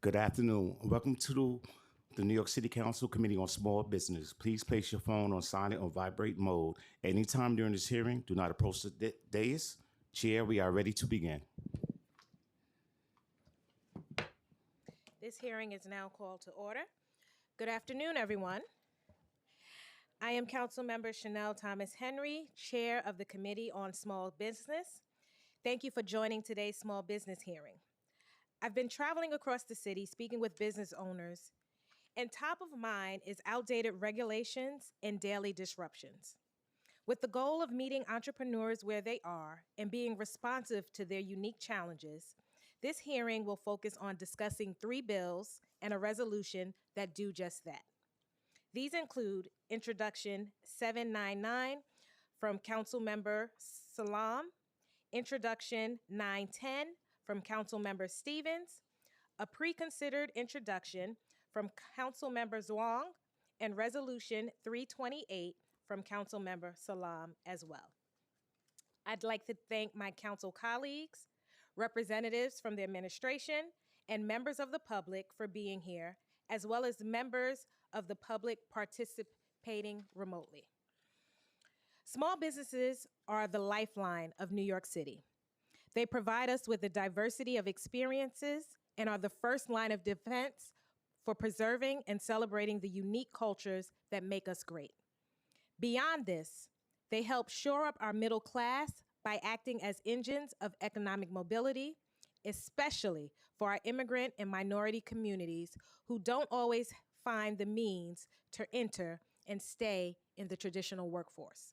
Good afternoon. Welcome to the New York City Council Committee on Small Business. Please place your phone on silent or vibrate mode. Anytime during this hearing, do not approach the dais. Chair, we are ready to begin. This hearing is now called to order. Good afternoon, everyone. I am Councilmember Chanel Thomas Henry, Chair of the Committee on Small Business. Thank you for joining today's small business hearing. I've been traveling across the city speaking with business owners, and top of mind is outdated regulations and daily disruptions. With the goal of meeting entrepreneurs where they are and being responsive to their unique challenges, this hearing will focus on discussing 3 bills and a resolution that do just that. These include Introduction 799 from Councilmember Salam, Introduction 910 from Councilmember Stevens, a pre-considered introduction from Councilmember Zhuang, and Resolution 328 from Councilmember Salam as well. I'd like to thank my council colleagues, representatives from the administration, and members of the public for being here, as well as members of the public participating remotely. Small businesses are the lifeline of New York City. They provide us with a diversity of experiences and are the first line of defense for preserving and celebrating the unique cultures that make us great. Beyond this, they help shore up our middle class by acting as engines of economic mobility, especially for our immigrant and minority communities who don't always find the means to enter and stay in the traditional workforce.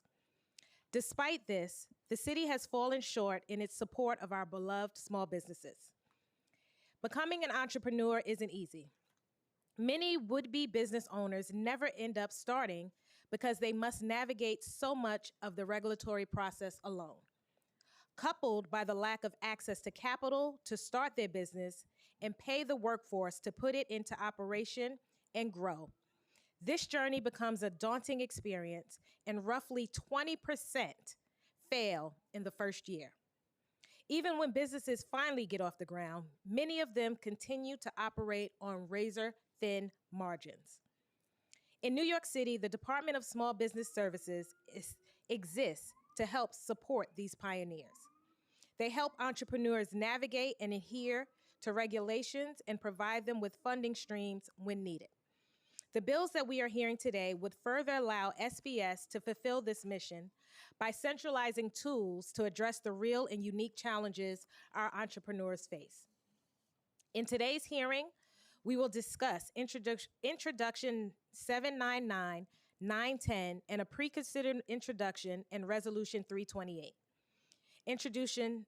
Despite this, the city has fallen short in its support of our beloved small businesses. Becoming an entrepreneur isn't easy. Many would-be business owners never end up starting because they must navigate so much of the regulatory process alone. Coupled by the lack of access to capital to start their business and pay the workforce to put it into operation and grow, this journey becomes a daunting experience, and roughly 20% fail in the first year. Even when businesses finally get off the ground, many of them continue to operate on razor-thin margins. In New York City, the Department of Small Business Services exists to help support these pioneers. They help entrepreneurs navigate and adhere to regulations and provide them with funding streams when needed. The bills that we are hearing today would further allow SBS to fulfill this mission by centralizing tools to address the real and unique challenges our entrepreneurs face. In today's hearing, we will discuss Introduction 799, 910, and a pre-considered introduction and Resolution 328. Introduction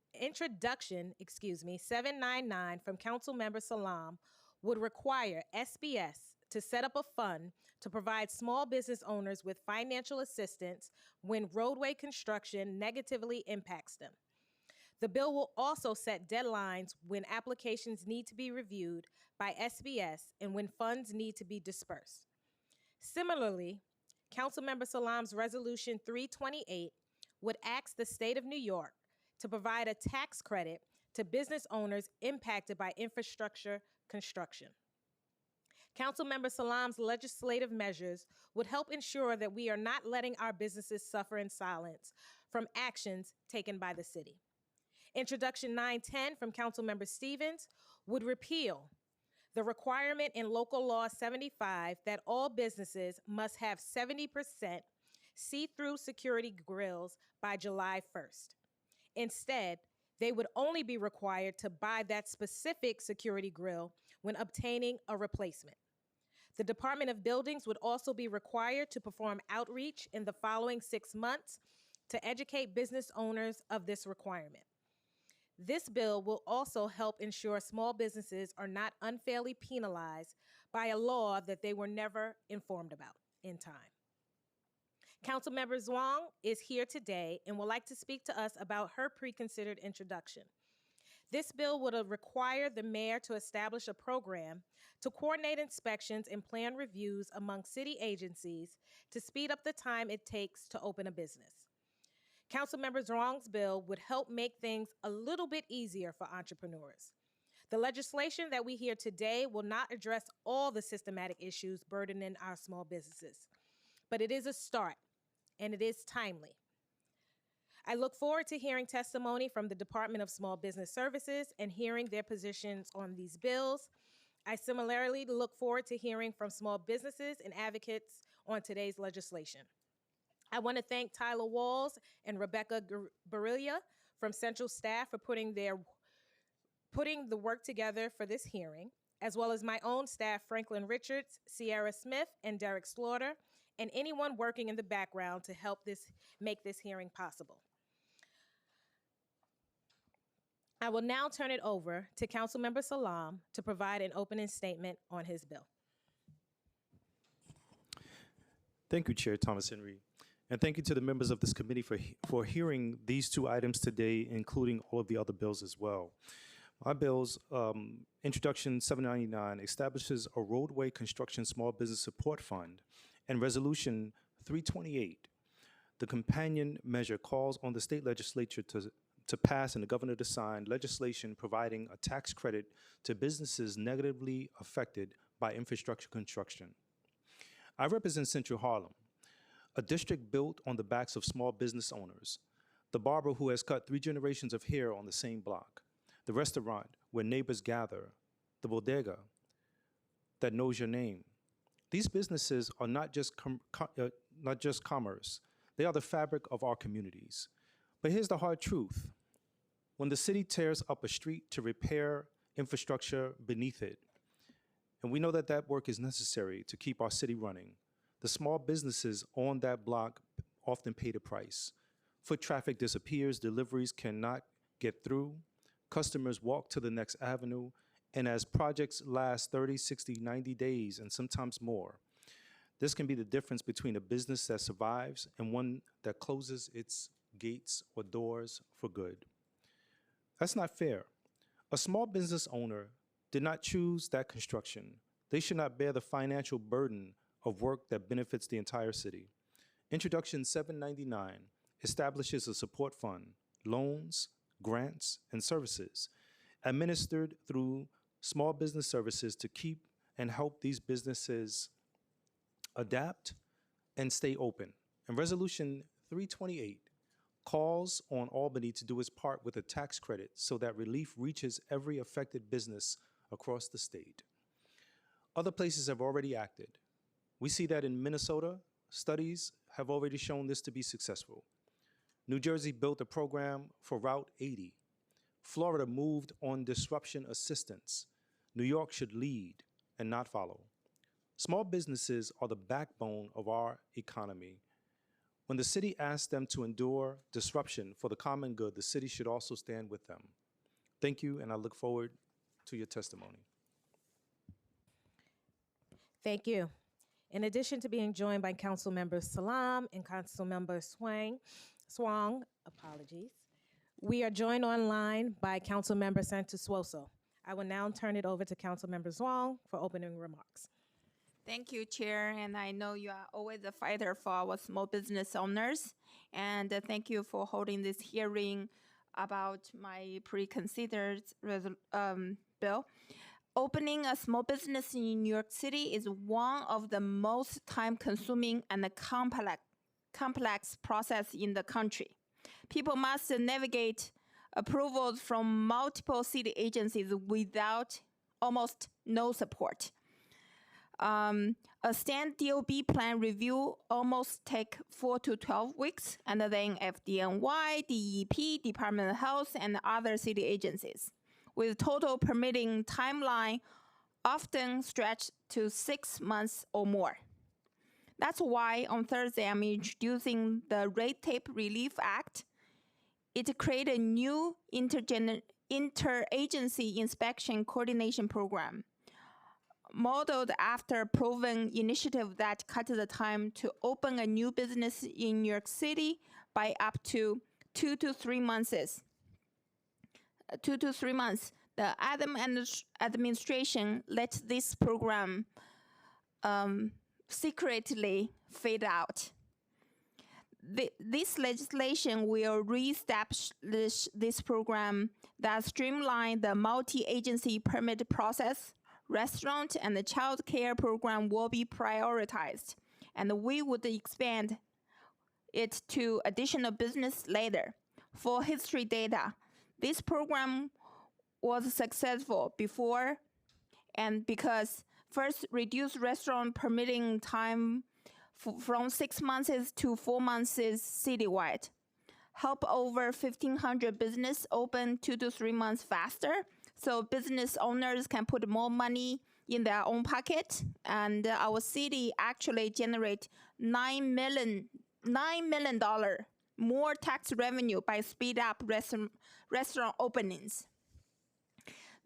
799 from Councilmember Salam would require SBS to set up a fund to provide small business owners with financial assistance when roadway construction negatively impacts them. The bill will also set deadlines when applications need to be reviewed by SBS and when funds need to be dispersed. Similarly, Councilmember Salam's Resolution 328 would ask the state of New York to provide a tax credit to business owners impacted by infrastructure construction. Councilmember Salam's legislative measures would help ensure that we are not letting our businesses suffer in silence from actions taken by the city. Introduction 910 from Councilmember Stevens would repeal the requirement in Local Law 75 that all businesses must have 70% see-through security grills by July 1st. Instead, they would only be required to buy that specific security grill when obtaining a replacement. The Department of Buildings would also be required to perform outreach in the following 6 months to educate business owners of this requirement. This bill will also help ensure small businesses are not unfairly penalized by a law that they were never informed about in time. Councilmember Zhuang is here today and would like to speak to us about her pre-considered introduction. This bill would require the mayor to establish a program to coordinate inspections and plan reviews among city agencies to speed up the time it takes to open a business. Councilmember Zhuang's bill would help make things a little bit easier for entrepreneurs. The legislation that we hear today will not address all the systematic issues burdening our small businesses, but it is a start, and it is timely. I look forward to hearing testimony from the Department of Small Business Services and hearing their positions on these bills. I similarly look forward to hearing from small businesses and advocates on today's legislation. I want to thank Tyler Walls and Rebecca Barilla from Central Staff for putting the work together for this hearing, as well as my own staff, Franklin Richards, Sierra Smith, and Derek Slaughter, and anyone working in the background to help make this hearing possible. I will now turn it over to Councilmember Salam to provide an opening statement on his bill. Thank you, Chair Thomas Henry. And thank you to the members of this committee for hearing these two items today, including all of the other bills as well. My bills, Introduction 799 establishes a roadway construction small business support fund, and Resolution 328, the companion measure, calls on the state legislature to pass and the governor to sign legislation providing a tax credit to businesses negatively affected by infrastructure construction. I represent Central Harlem, a district built on the backs of small business owners, the barber who has cut 3 generations of hair on the same block, the restaurant where neighbors gather, the bodega that knows your name. These businesses are not just commerce, they are the fabric of our communities. But here's the hard truth. When the city tears up a street to repair infrastructure beneath it, and we know that that work is necessary to keep our city running, the small businesses on that block often pay the price. Foot traffic disappears, deliveries cannot get through, customers walk to the next avenue, and as projects last 30, 60, 90 days, and sometimes more, this can be the difference between a business that survives and one that closes its gates or doors for good. That's not fair. A small business owner did not choose that construction. They should not bear the financial burden of work that benefits the entire city. Introduction 799 establishes a support fund, loans, grants, and services administered through small business services to keep and help these businesses adapt and stay open. And Resolution 328 calls on Albany to do its part with a tax credit so that relief reaches every affected business across the state. Other places have already acted. We see that in Minnesota, studies have already shown this to be successful. New Jersey built a program for Route 80. Florida moved on disruption assistance. New York should lead and not follow. Small businesses are the backbone of our economy. When the city asks them to endure disruption for the common good, the city should also stand with them. Thank you, and I look forward to your testimony. Thank you. In addition to being joined by Council Members Salam and Council Member Swang, we are joined online by Council Member Santos-Suoso. I will now turn it over to Council Member Swang for opening remarks. Thank you, Chair, and I know you are always a fighter for our small business owners, and thank you for holding this hearing about my pre-considered bill. Opening a small business in New York City is one of the most time-consuming and complex process in the country. People must navigate approvals from multiple city agencies without almost no support. A stand DOB plan review almost take 4 to 12 weeks, and then FDNY, DEP, Department of Health, and other city agencies, with total permitting timeline often stretched to 6 months or more. That's why on Thursday I'm introducing the Red Tape Relief Act. It created a new interagency inspection coordination program, modeled after a proven initiative that cut the time to open a new business in New York City by up to 2 to 3 months. The administration let this program secretly fade out. This legislation will reestablish this program that streamline the multi-agency permit process. Restaurant and the child care program will be prioritized, and we would expand it to additional business later. For history data, this program was successful before, and because first reduced restaurant permitting time from 6 months to 4 months citywide, help over 1,500 business open 2 to 3 months faster, so business owners can put more money in their own pocket, and our city actually generate $9 million more tax revenue by speed up restaurant openings.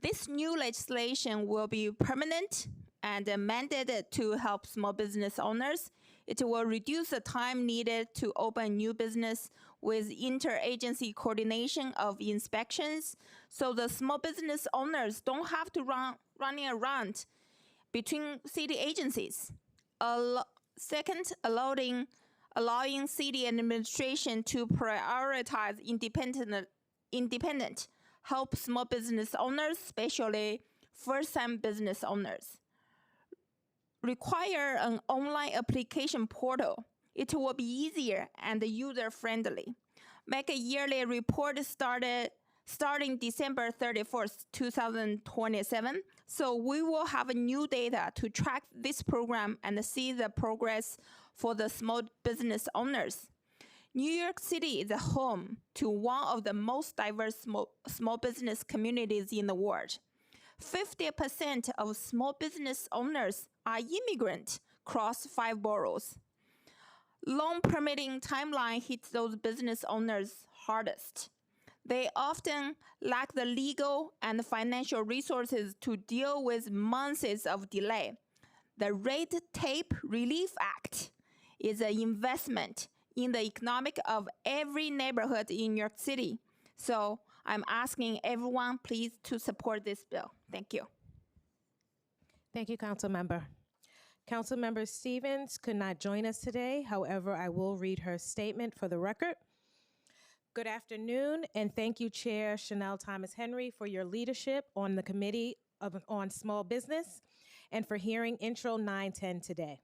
This new legislation will be permanent and mandated to help small business owners. It will reduce the time needed to open new business with interagency coordination of inspections, so the small business owners don't have to running around between city agencies. Second, allowing city administration to prioritize independent help small business owners, especially first-time business owners. Require an online application portal. It will be easier and user-friendly. Make a yearly report starting December 31st, 2027. So we will have new data to track this program and see the progress for the small business owners. New York City is a home to one of the most diverse small business communities in the world. 50% of small business owners are immigrants across 5 boroughs. Long permitting timeline hits those business owners hardest. They often lack the legal and financial resources to deal with months of delay. The Red Tape Relief Act is an investment in the economic of every neighborhood in New York City. So I'm asking everyone please to support this bill. Thank you. Thank you, Councilmember. Councilmember Stevens could not join us today. However, I will read her statement for the record. Good afternoon, and thank you, Chair Chanel Thomas Henry, for your leadership on the Committee on Small Business and for hearing Intro 910 today.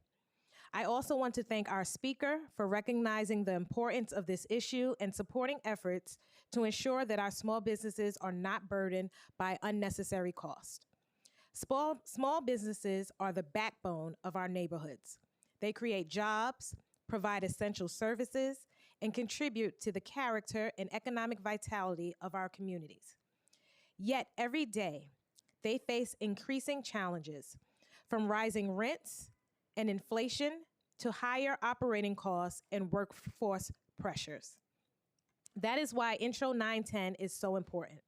I also want to thank our speaker for recognizing the importance of this issue and supporting efforts to ensure that our small businesses are not burdened by unnecessary cost. Small businesses are the backbone of our neighborhoods. They create jobs, provide essential services, and contribute to the character and economic vitality of our communities. Yet every day, they face increasing challenges, from rising rents and inflation to higher operating costs and workforce pressures. That is why Intro 910 is so important.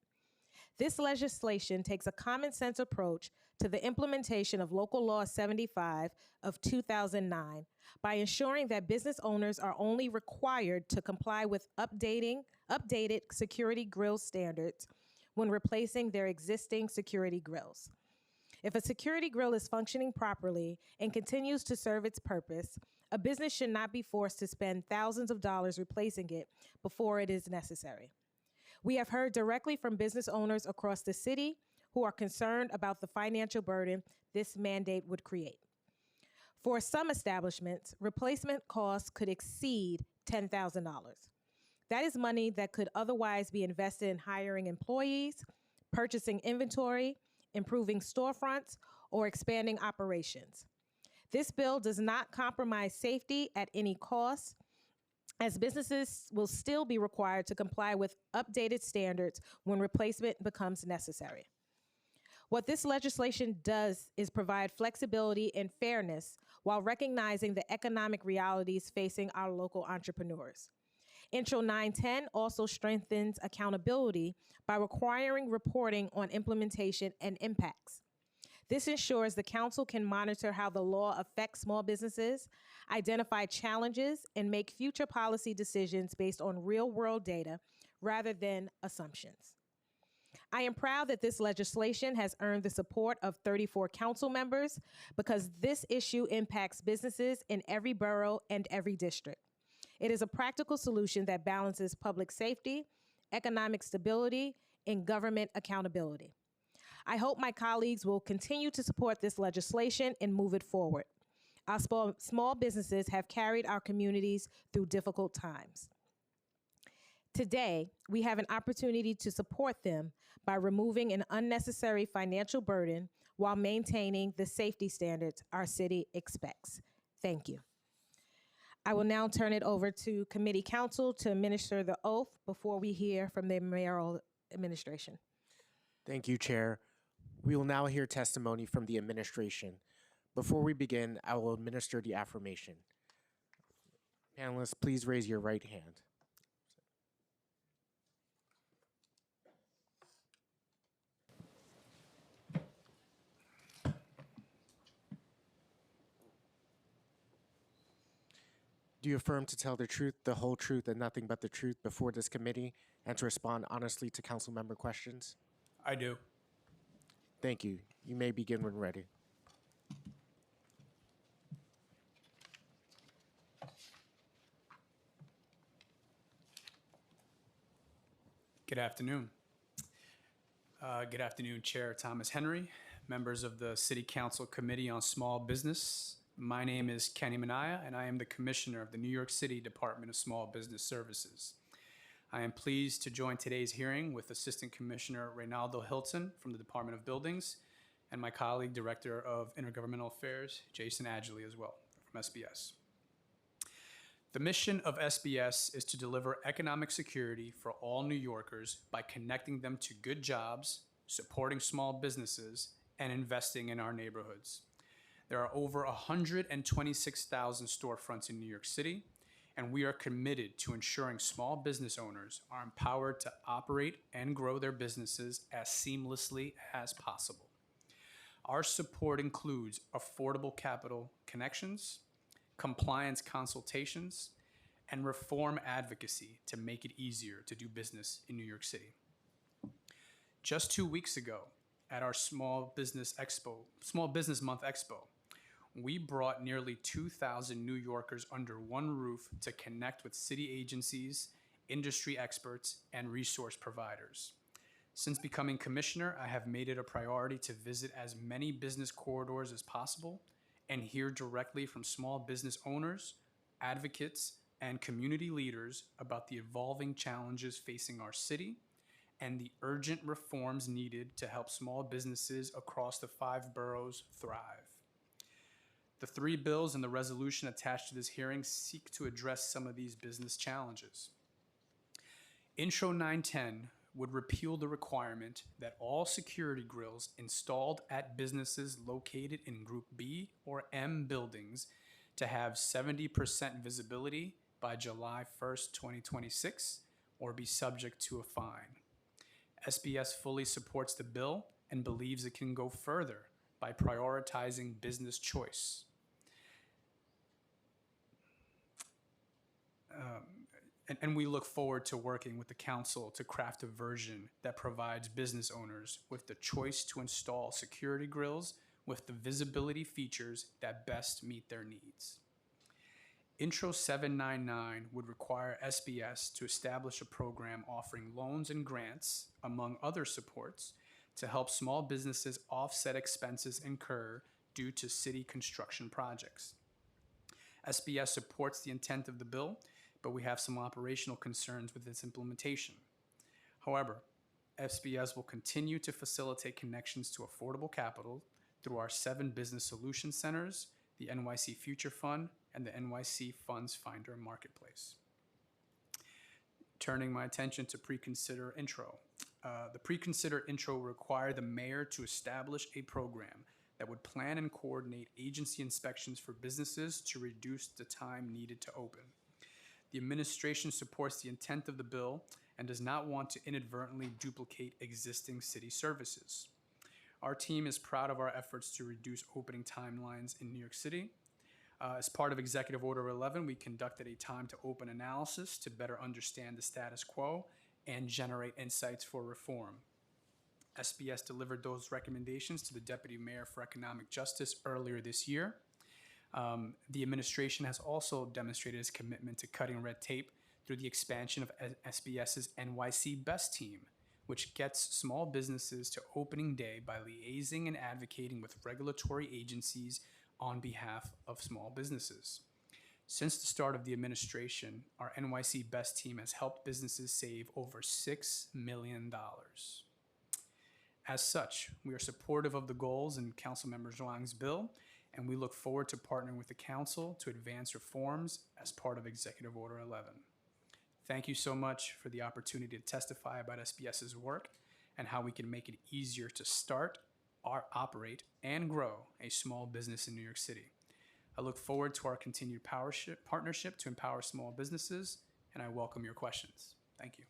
This legislation takes a common sense approach to the implementation of Local Law 75 of 2009 by ensuring that business owners are only required to comply with updated security grill standards when replacing their existing security grills. If a security grill is functioning properly and continues to serve its purpose, a business should not be forced to spend thousands of dollars replacing it before it is necessary. We have heard directly from business owners across the city who are concerned about the financial burden this mandate would create. For some establishments, replacement costs could exceed $10,000. That is money that could otherwise be invested in hiring employees, purchasing inventory, improving storefronts, or expanding operations. This bill does not compromise safety at any cost, as businesses will still be required to comply with updated standards when replacement becomes necessary. What this legislation does is provide flexibility and fairness while recognizing the economic realities facing our local entrepreneurs. Intro 910 also strengthens accountability by requiring reporting on implementation and impacts. This ensures the council can monitor how the law affects small businesses, identify challenges, and make future policy decisions based on real-world data rather than assumptions. I am proud that this legislation has earned the support of 34 council members because this issue impacts businesses in every borough and every district. It is a practical solution that balances public safety, economic stability, and government accountability. I hope my colleagues will continue to support this legislation and move it forward. Our small businesses have carried our communities through difficult times. Today, we have an opportunity to support them by removing an unnecessary financial burden while maintaining the safety standards our city expects. Thank you. I will now turn it over to committee counsel to administer the oath before we hear from the mayoral administration. Thank you, Chair. We will now hear testimony from the administration. Before we begin, I will administer the affirmation. Panelists, please raise your right hand. Do you affirm to tell the truth, the whole truth, and nothing but the truth before this committee, and to respond honestly to council member questions? I do. Thank you. You may begin when ready. Good afternoon. Good afternoon, Chair Thomas Henry, members of the City Council Committee on Small Business. My name is Kenny Minaya, and I am the Commissioner of the New York City Department of Small Business Services. I am pleased to join today's hearing with Assistant Commissioner Reynaldo Hilton from the Department of Buildings and my colleague, Director of Intergovernmental Affairs, Jason Adgley, as well, from SBS. The mission of SBS is to deliver economic security for all New Yorkers by connecting them to good jobs, supporting small businesses, and investing in our neighborhoods. There are over 126,000 storefronts in New York City, and we are committed to ensuring small business owners are empowered to operate and grow their businesses as seamlessly as possible. Our support includes affordable capital connections, compliance consultations, and reform advocacy to make it easier to do business in New York City. Just 2 weeks ago, at our Small Business Month Expo, we brought nearly 2,000 New Yorkers under one roof to connect with city agencies, industry experts, and resource providers. Since becoming commissioner, I have made it a priority to visit as many business corridors as possible and hear directly from small business owners, advocates, and community leaders about the evolving challenges facing our city and the urgent reforms needed to help small businesses across the 5 boroughs thrive. The 3 bills and the resolution attached to this hearing seek to address some of these business challenges. Intro 910 would repeal the requirement that all security grills installed at businesses located in Group B or M buildings to have 70% visibility by July 1st, 2026, or be subject to a fine. SBS fully supports the bill and believes it can go further by prioritizing business choice. And we look forward to working with the council to craft a version that provides business owners with the choice to install security grills with the visibility features that best meet their needs. Intro 799 would require SBS to establish a program offering loans and grants, among other supports, to help small businesses offset expenses incurred due to city construction projects. SBS supports the intent of the bill, but we have some operational concerns with its implementation. However, SBS will continue to facilitate connections to affordable capital through our 7 business solution centers, the NYC Future Fund, and the NYC Funds Finder Marketplace. Turning my attention to pre-consider intro. The pre-consider intro will require the mayor to establish a program that would plan and coordinate agency inspections for businesses to reduce the time needed to open. The administration supports the intent of the bill and does not want to inadvertently duplicate existing city services. Our team is proud of our efforts to reduce opening timelines in New York City. As part of Executive Order 11, we conducted a time to open analysis to better understand the status quo and generate insights for reform. SBS delivered those recommendations to the Deputy Mayor for Economic Justice earlier this year. The administration has also demonstrated its commitment to cutting red tape through the expansion of SBS's NYC Best Team, which gets small businesses to opening day by liaising and advocating with regulatory agencies on behalf of small businesses. Since the start of the administration, our NYC Best Team has helped businesses save over $6 million. As such, we are supportive of the goals in Councilmember Zhuang's bill, and we look forward to partnering with the council to advance reforms as part of Executive Order 11. Thank you so much for the opportunity to testify about SBS's work and how we can make it easier to start, operate, and grow a small business in New York City. I look forward to our continued partnership to empower small businesses, and I welcome your questions. Thank you.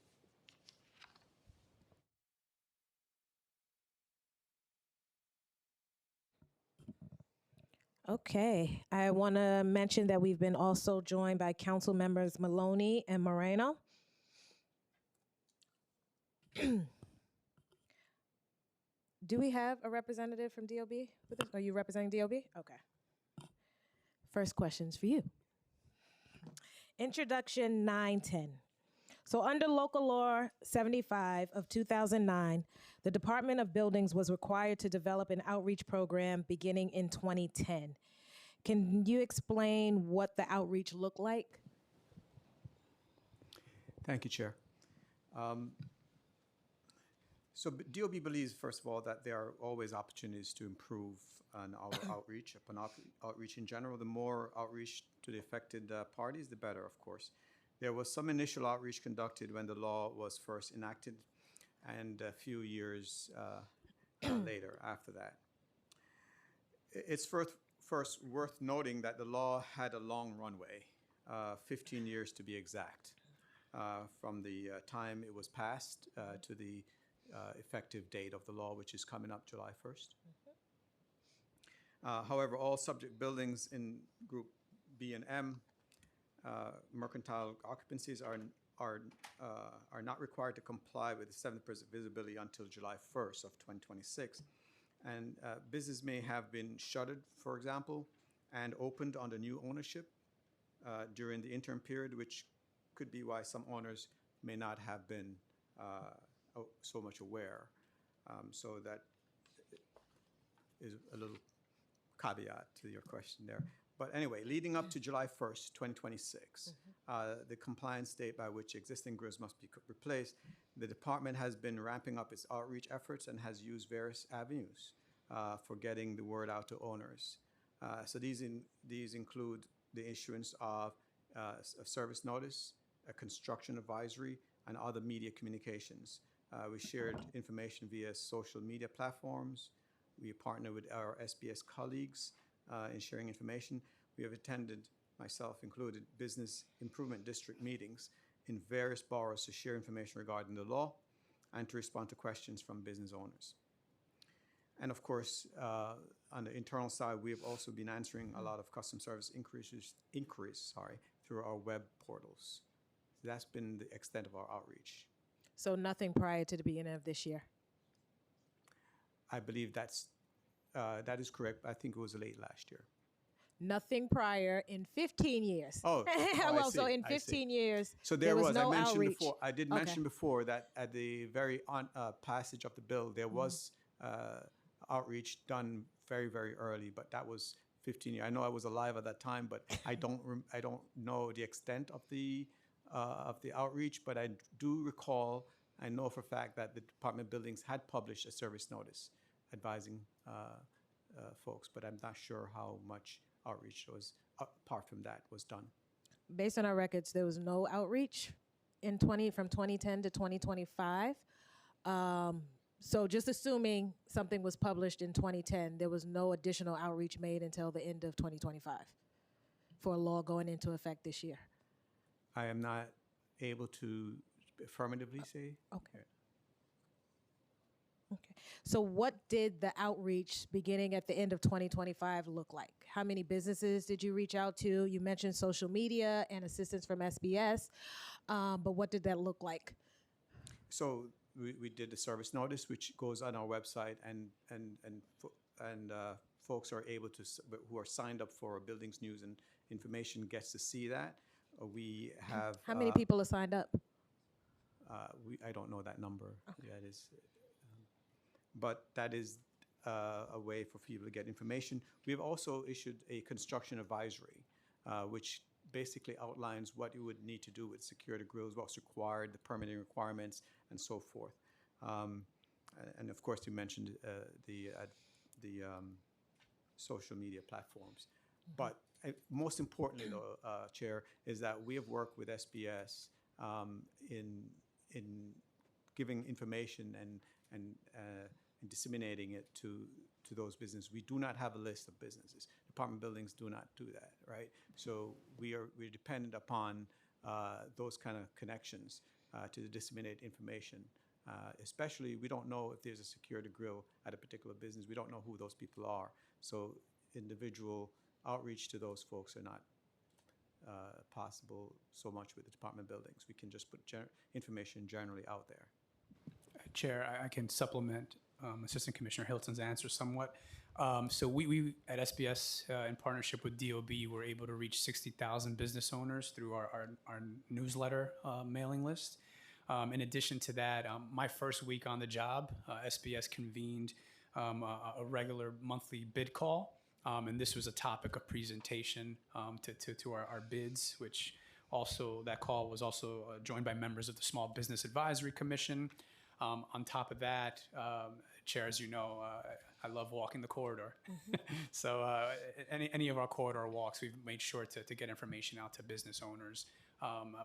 Okay, I want to mention that we've been also joined by council members Maloney and Moreno. Do we have a representative from DOB with us? Are you representing DOB? Okay. First question's for you. Introduction 910. So under Local Law 75 of 2009, the Department of Buildings was required to develop an outreach program beginning in 2010. Can you explain what the outreach looked like? Thank you, Chair. DOB believes, first of all, that there are always opportunities to improve on our outreach. Upon outreach in general, the more outreach to the affected parties, the better, of course. There was some initial outreach conducted when the law was first enacted, and a few years later after that. It's first worth noting that the law had a long runway, 15 years to be exact, from the time it was passed to the effective date of the law, which is coming up July 1st. However, all subject buildings in Group B and M, mercantile occupancies are not required to comply with the 70% visibility until July 1st of 2026. And business may have been shuttered, for example, and opened under new ownership during the interim period, which could be why some owners may not have been so much aware. So that is a little caveat to your question there. But anyway, leading up to July 1st, 2026, the compliance date by which existing grids must be replaced, the department has been ramping up its outreach efforts and has used various avenues for getting the word out to owners. So these include the issuance of a service notice, a construction advisory, and other media communications. We shared information via social media platforms. We partner with our SBS colleagues in sharing information. We have attended, myself included, business improvement district meetings in various boroughs to share information regarding the law and to respond to questions from business owners. And of course, on the internal side, we have also been answering a lot of customer service inquiries through our web portals. So that's been the extent of our outreach. So nothing prior to the beginning of this year? I believe that is correct. I think it was late last year. Nothing prior in 15 years. Oh, well, I see, so in I see. 15 years, So there was no I mentioned outreach. before. I did mention before that at the very passage of the bill, there was outreach done very, very early, but that was 15 years. I know I was alive at that time, but I don't know the extent of the outreach. But I do recall, I know for a fact that the Department of Buildings had published a service notice advising folks, but I'm not sure how much outreach was apart from that was done. Based on our records, there was no outreach from 2010 to 2025. So just assuming something was published in 2010, there was no additional outreach made until the end of 2025 for a law going into effect this year. I am not able to affirmatively say. Okay. Okay. So what did the outreach beginning at the end of 2025 look like? How many businesses did you reach out to? You mentioned social media and assistance from SBS, but what did that look like? So we did the service notice, which goes on our website and folks are able to, who are signed up for Buildings News and Information gets to see that. We have. How many people are signed up? I don't know that number. That is, but that is a way for people to get information. We've also issued a construction advisory, which basically outlines what you would need to do with security grills, what's required, the permitting requirements, and so forth. And of course, you mentioned the social media platforms. But most importantly, though, Chair, is that we have worked with SBS in giving information and disseminating it to those businesses. We do not have a list of businesses. Department buildings do not do that, right? So we're dependent upon those kind of connections to disseminate information. Especially, we don't know if there's a security grill at a particular business. We don't know who those people are. So individual outreach to those folks are not possible so much with the department buildings. We can just put information generally out there. Chair, I can supplement Assistant Commissioner Hilton's answer somewhat. So we at SBS, in partnership with DOB, were able to reach 60,000 business owners through our newsletter mailing list. In addition to that, my first week on the job, SBS convened a regular monthly bid call. And this was a topic of presentation to our bids, which also, that call was also joined by members of the Small Business Advisory Commission. On top of that, Chair, as you know, I love walking the corridor. So any of our corridor walks, we've made sure to get information out to business owners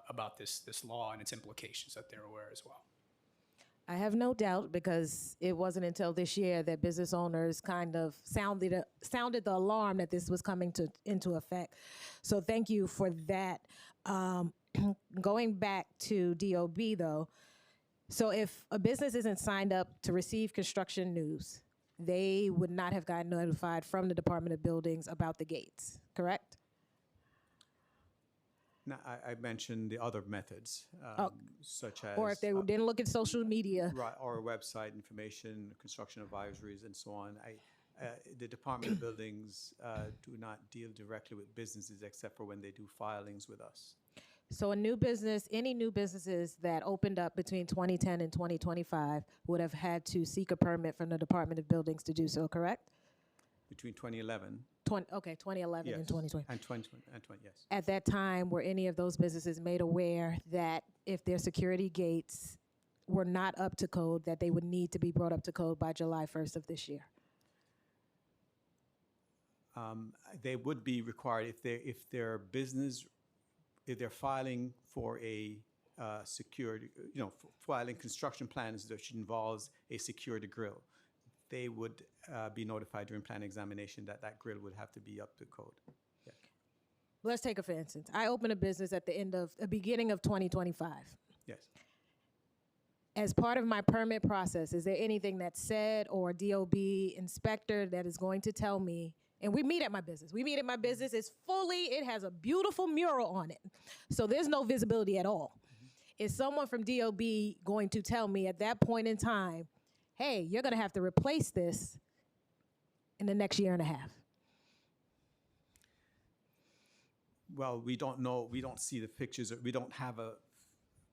about this law and its implications, that they're aware as well. I have no doubt, because it wasn't until this year that business owners kind of sounded the alarm that this was coming into effect. So thank you for that. Going back to DOB though, so if a business isn't signed up to receive construction news, they would not have gotten notified from the Department of Buildings about the gates, correct? Now, I mentioned the other methods, such as... Or if they didn't look at social media. Right, or website information, construction advisories, and so on. The Department of Buildings do not deal directly with businesses except for when they do filings with us. So a new business, any new businesses that opened up between 2010 and 2025 would have had to seek a permit from the Department of Buildings to do so, correct? Between 2011... 2011 yes, and 2020. And 2020, yes. At that time, were any of those businesses made aware that if their security gates were not up to code, that they would need to be brought up to code by July 1st of this year? They would be required if they're filing for a security, filing construction plans that involves a security grill. They would be notified during plan examination that grill would have to be up to code. Yeah. Let's take it for instance. I open a business at the beginning of 2025. Yes. As part of my permit process, is there anything that's said or DOB inspector that is going to tell me, and we meet at my business. It has a beautiful mural on it. So there's no visibility at all. Is someone from DOB going to tell me at that point in time, hey, you're going to have to replace this in the next year and a half? Well, we don't know. We don't see the pictures. We don't have a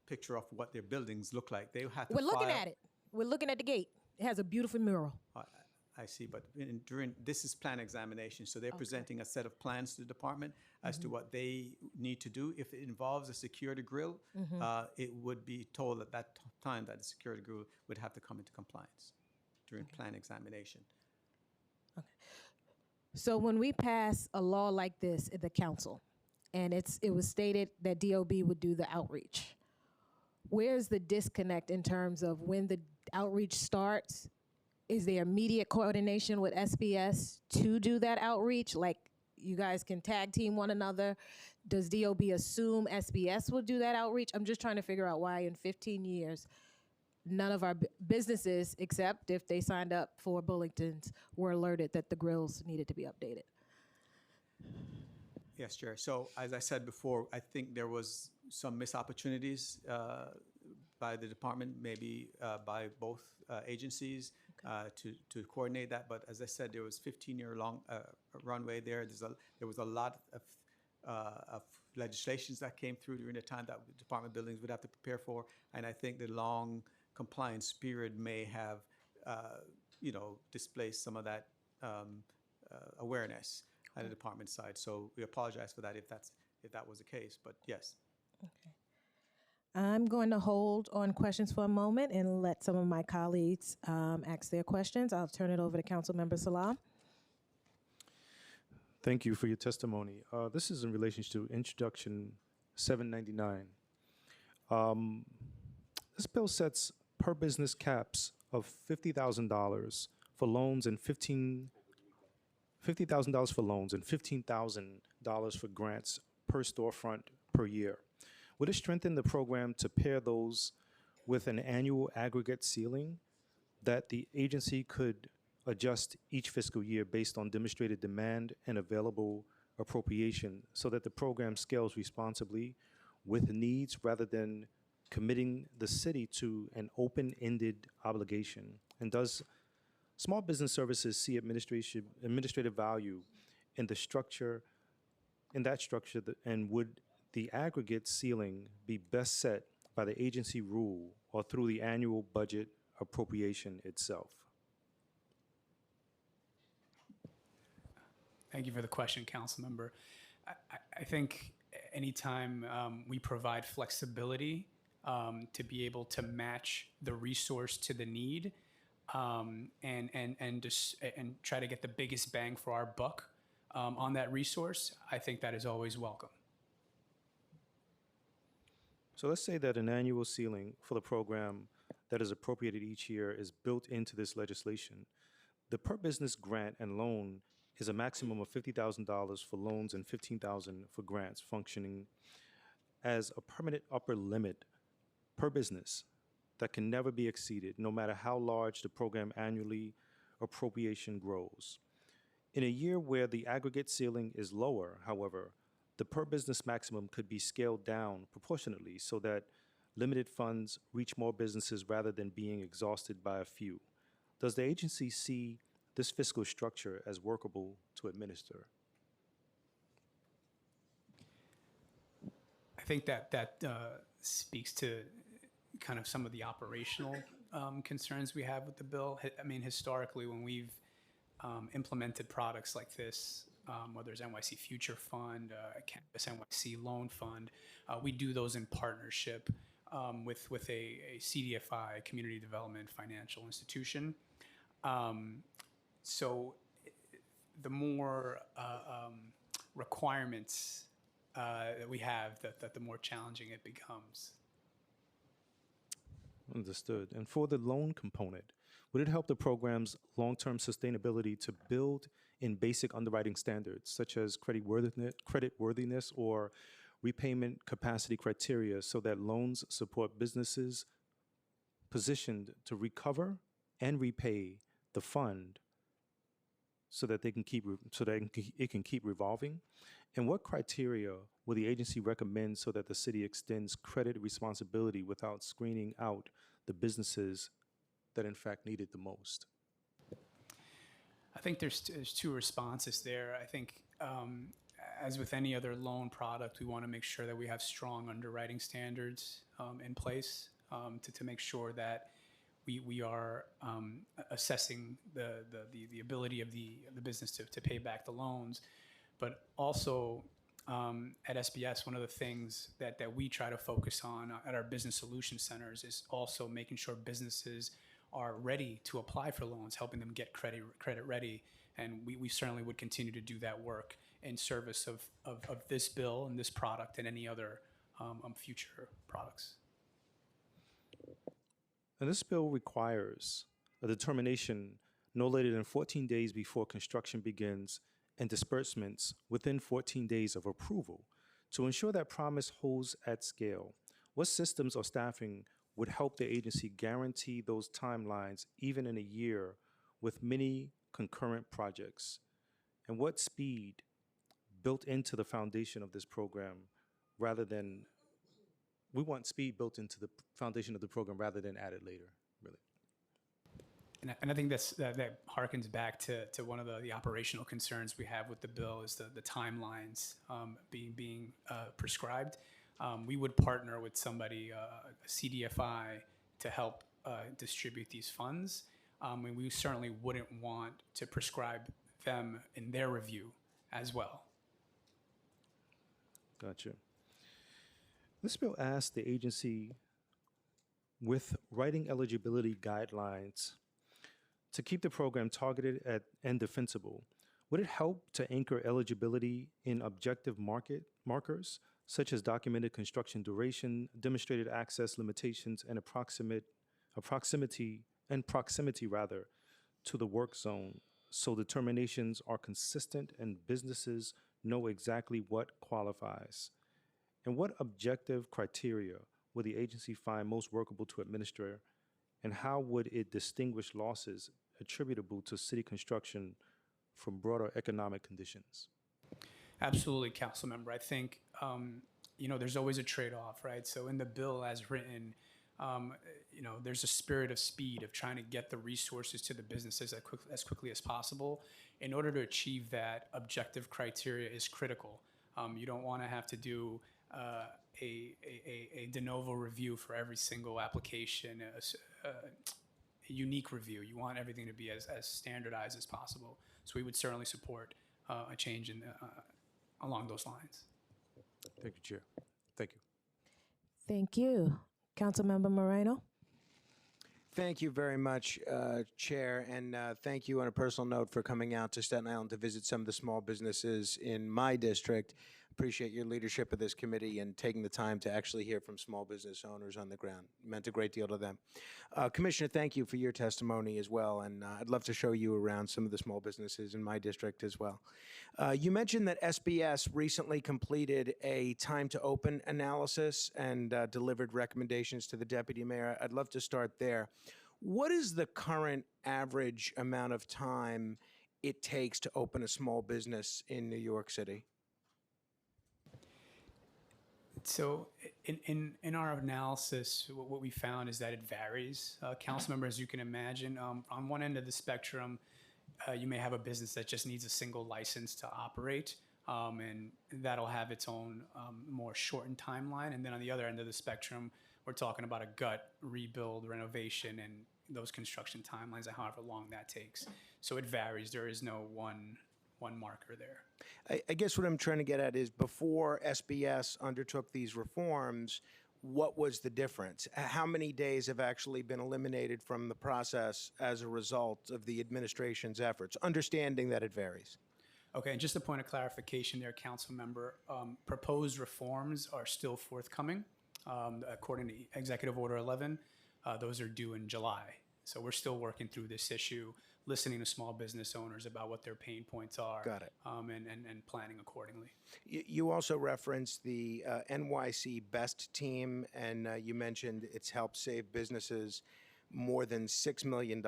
picture of what their buildings look like. They have to We're looking at it. We're looking at the gate. It has a beautiful mural. I see, but this is plan examination, so they're presenting a set of plans to the department as to what they need to do. If it involves a security grill, it would be told at that time that the security grill would have to come into compliance during plan examination. Okay. So when we pass a law like this at the council, and it was stated that DOB would do the outreach, where's the disconnect in terms of when the outreach starts? Is there immediate coordination with SBS to do that outreach? Like, you guys can tag team one another? Does DOB assume SBS will do that outreach? I'm just trying to figure out why in 15 years, none of our businesses, except if they signed up for Bullington's, were alerted that the grills needed to be updated. Yes, Chair. So as I said before, I think there was some missed opportunities by the department, maybe by both agencies. to coordinate that. But as I said, there was 15-year long runway there. There was a lot of legislations that came through during the time that Department of Buildings would have to prepare for, and I think the long compliance period may have, displaced some of that awareness at the department side. So we apologize for that if that was the case. But yes. Okay. I'm going to hold on questions for a moment and let some of my colleagues ask their questions. I'll turn it over to Councilmember Salam. Thank you for your testimony. This is in relation to Introduction 799. This bill sets per business caps of $50,000 for loans and $50,000 for loans and $15,000 for grants per storefront per year. Would it strengthen the program to pair those with an annual aggregate ceiling that the agency could adjust each fiscal year based on demonstrated demand and available appropriation so that the program scales responsibly with needs rather than committing the city to an open-ended obligation? And does Small Business Services see administrative value in the structure, and would the aggregate ceiling be best set by the agency rule or through the annual budget appropriation itself? Thank you for the question, Council Member. I think anytime we provide flexibility to be able to match the resource to the need and try to get the biggest bang for our buck on that resource, I think that is always welcome. So let's say that an annual ceiling for the program that is appropriated each year is built into this legislation. The per business grant and loan is a maximum of $50,000 for loans and $15,000 for grants, functioning as a permanent upper limit per business that can never be exceeded, no matter how large the program annually appropriation grows. In a year where the aggregate ceiling is lower, however, the per business maximum could be scaled down proportionately so that limited funds reach more businesses rather than being exhausted by a few. Does the agency see this fiscal structure as workable to administer? I think that speaks to kind of some of the operational concerns we have with the bill. I mean, historically, when we've implemented products like this, whether it's NYC Future Fund, Campus NYC Loan Fund, we do those in partnership with a CDFI, Community Development Financial Institution. So the more requirements that we have, that the more challenging it becomes. Understood. And for the loan component, would it help the program's long-term sustainability to build in basic underwriting standards, such as creditworthiness or repayment capacity criteria, so that loans support businesses positioned to recover and repay the fund so that it can keep revolving? And what criteria will the agency recommend so that the city extends credit responsibility without screening out the businesses that in fact need it the most? I think there's two responses there. I think as with any other loan product, we want to make sure that we have strong underwriting standards in place to make sure that we are assessing the ability of the business to pay back the loans. But also at SBS, one of the things that we try to focus on at our business solution centers is also making sure businesses are ready to apply for loans, helping them get credit ready. And we certainly would continue to do that work in service of this bill and this product and any other future products. And this bill requires a determination no later than 14 days before construction begins and disbursements within 14 days of approval. To ensure that promise holds at scale, what systems or staffing would help the agency guarantee those timelines even in a year with many concurrent projects? And what speed built into the foundation of this program rather than, we want speed built into the foundation of the program rather than added later, really? And I think that harkens back to one of the operational concerns we have with the bill is the timelines being prescribed. We would partner with somebody, a CDFI, to help distribute these funds. And we certainly wouldn't want to prescribe them in their review as well. Gotcha. This bill asks the agency with writing eligibility guidelines to keep the program targeted at and defensible. Would it help to anchor eligibility in objective markers, such as documented construction duration, demonstrated access limitations, and proximity to the work zone, so determinations are consistent and businesses know exactly what qualifies? And what objective criteria would the agency find most workable to administer, and how would it distinguish losses attributable to city construction from broader economic conditions? Absolutely, council member. I think there's always a trade-off, right? So in the bill as written, there's a spirit of speed of trying to get the resources to the businesses as quickly as possible. In order to achieve that, objective criteria is critical. You don't want to have to do a de novo review for every single application, a unique review. You want everything to be as standardized as possible. So we would certainly support a change along those lines. Thank you, Chair. Thank you. Thank you. Councilmember Moreno. Thank you very much, Chair, and thank you on a personal note for coming out to Staten Island to visit some of the small businesses in my district. Appreciate your leadership of this committee and taking the time to actually hear from small business owners on the ground. It meant a great deal to them. Commissioner, thank you for your testimony as well, and I'd love to show you around some of the small businesses in my district as well. You mentioned that SBS recently completed a time to open analysis and delivered recommendations to the Deputy Mayor. I'd love to start there. What is the current average amount of time it takes to open a small business in New York City? So in our analysis, what we found is that it varies. Council members, you can imagine, on one end of the spectrum, you may have a business that just needs a single license to operate, and that'll have its own more shortened timeline. And then on the other end of the spectrum, we're talking about a gut rebuild, renovation, and those construction timelines and however long that takes. So it varies. There is no one marker there. I guess what I'm trying to get at is before SBS undertook these reforms, what was the difference? How many days have actually been eliminated from the process as a result of the administration's efforts, understanding that it varies? Okay, and just a point of clarification there, council member, proposed reforms are still forthcoming. According to Executive Order 11, those are due in July. So we're still working through this issue, listening to small business owners about what their pain points are. Got it. And planning accordingly. You also referenced the NYC BEST team, and you mentioned it's helped save businesses more than $6 million.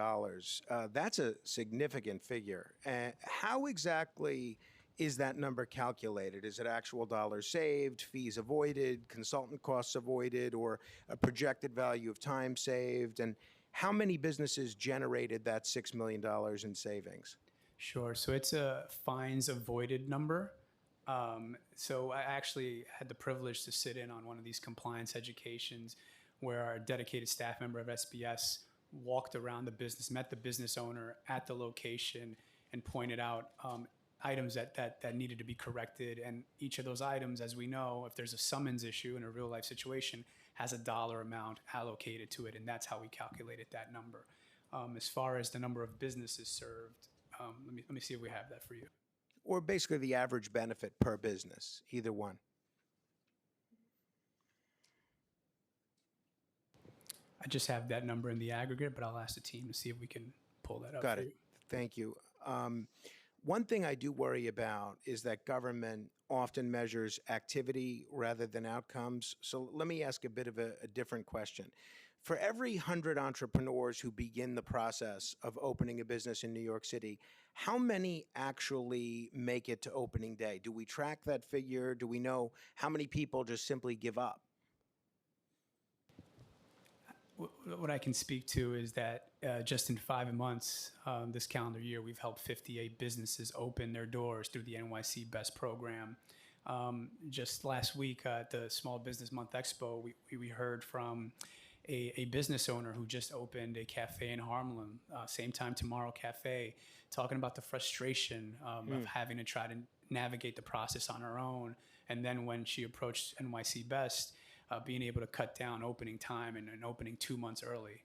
That's a significant figure. How exactly is that number calculated? Is it actual dollars saved, fees avoided, consultant costs avoided, or a projected value of time saved? And how many businesses generated that $6 million in savings? Sure. So it's a fines avoided number. So I actually had the privilege to sit in on one of these compliance educations where our dedicated staff member of SBS walked around the business, met the business owner at the location, and pointed out items that needed to be corrected. And each of those items, as we know, if there's a summons issue in a real life situation, has a dollar amount allocated to it, and that's how we calculated that number. As far as the number of businesses served, let me see if we have that for you. Or basically the average benefit per business, either one. I just have that number in the aggregate, but I'll ask the team to see if we can pull that up. Got for it. you. Thank you. One thing I do worry about is that government often measures activity rather than outcomes. So let me ask a bit of a different question. For every 100 entrepreneurs who begin the process of opening a business in New York City, how many actually make it to opening day? Do we track that figure? Do we know how many people just simply give up? What I can speak to is that just in 5 months this calendar year, we've helped 58 businesses open their doors through the NYC Best program. Just last week at the Small Business Month Expo, we heard from a business owner who just opened a cafe in Harlem, Same Time Tomorrow Cafe, talking about the frustration of having to try to navigate the process on her own. And then when she approached NYC Best, being able to cut down opening time and opening 2 months early.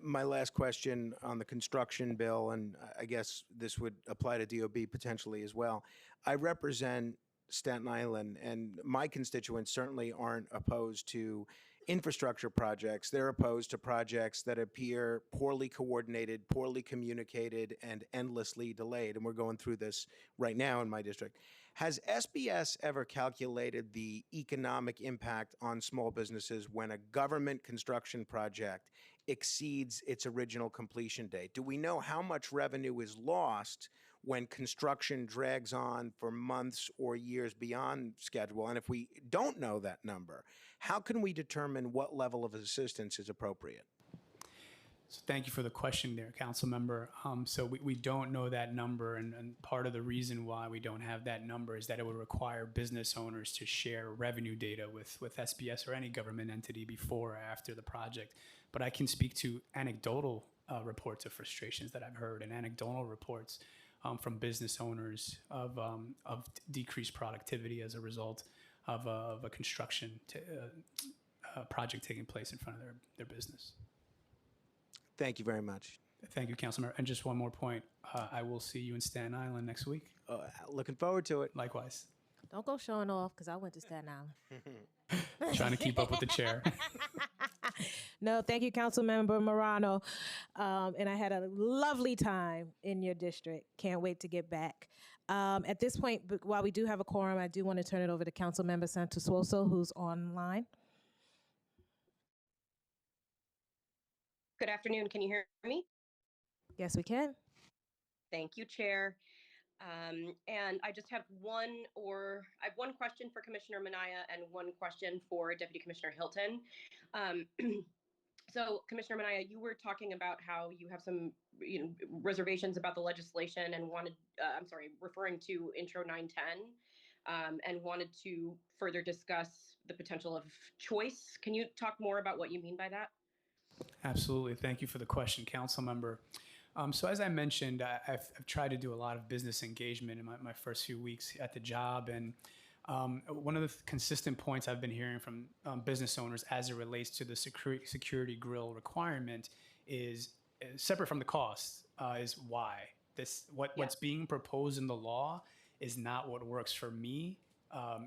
My last question on the construction bill, and I guess this would apply to DOB potentially as well. I represent Staten Island, and my constituents certainly aren't opposed to infrastructure projects. They're opposed to projects that appear poorly coordinated, poorly communicated, and endlessly delayed. And we're going through this right now in my district. Has SBS ever calculated the economic impact on small businesses when a government construction project exceeds its original completion date? Do we know how much revenue is lost when construction drags on for months or years beyond schedule? And if we don't know that number, how can we determine what level of assistance is appropriate? So thank you for the question there, Council Member. So we don't know that number, and part of the reason why we don't have that number is that it would require business owners to share revenue data with SBS or any government entity before or after the project. But I can speak to anecdotal reports of frustrations that I've heard, and anecdotal reports from business owners of decreased productivity as a result of a construction project taking place in front of their business. Thank you very much. Thank you, Councilmember. And just one more point. I will see you in Staten Island next week. Looking forward to it. Likewise. Don't go showing off because I went to Staten Island. Trying to keep up with the chair. No, thank you, Councilmember Morano. And I had a lovely time in your district. Can't wait to get back. At this point, while we do have a quorum, I do want to turn it over to Councilmember Santos-Suoso, who's online. Good afternoon. Can you hear me? Yes, we can. Thank you, Chair. And I just have one question for Commissioner Minaya and one question for Deputy Commissioner Hilton. So, Commissioner Minaya, you were talking about how you have some reservations about the legislation and referring to Intro 910, and wanted to further discuss the potential of choice. Can you talk more about what you mean by that? Absolutely. Thank you for the question, Council Member. So as I mentioned, I've tried to do a lot of business engagement in my first few weeks at the job. And one of the consistent points I've been hearing from business owners as it relates to the security grill requirement is, separate from the cost, is why. What's being proposed in the law is not what works for me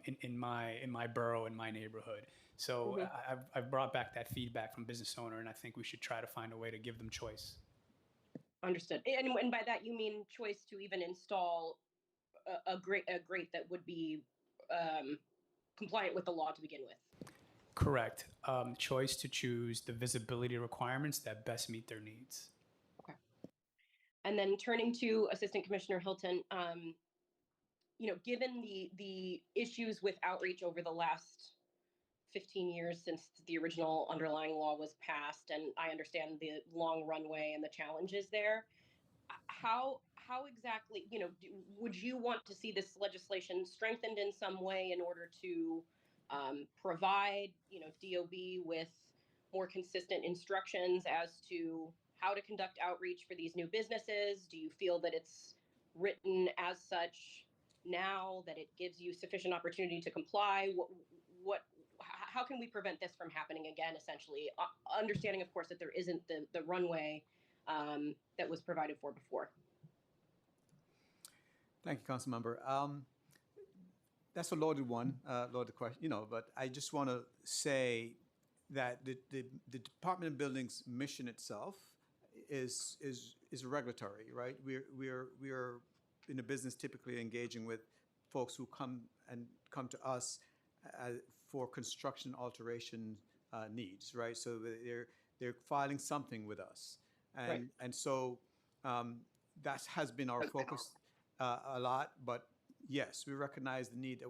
in my borough, in my neighborhood. So I've brought back that feedback from business owner, and I think we should try to find a way to give them choice. Understood. And by that, you mean choice to even install a grate that would be compliant with the law to begin with? Correct. Choice to choose the visibility requirements that best meet their needs. Okay. And then turning to Assistant Commissioner Hilton, given the issues with outreach over the last 15 years since the original underlying law was passed, and I understand the long runway and the challenges there, how exactly, would you want to see this legislation strengthened in some way in order to provide, DOB with more consistent instructions as to how to conduct outreach for these new businesses? Do you feel that it's written as such now that it gives you sufficient opportunity to comply? How can we prevent this from happening again, essentially? Understanding, of course, that there isn't the runway that was provided for before. Thank you, Councilmember. That's a loaded one, loaded question, but I just want to say that the Department of Buildings mission itself is regulatory, right? We're in a business typically engaging with folks who come to us for construction alteration needs, right? So they're filing something with us, and so that has been our focus a lot. But yes, we recognize the need,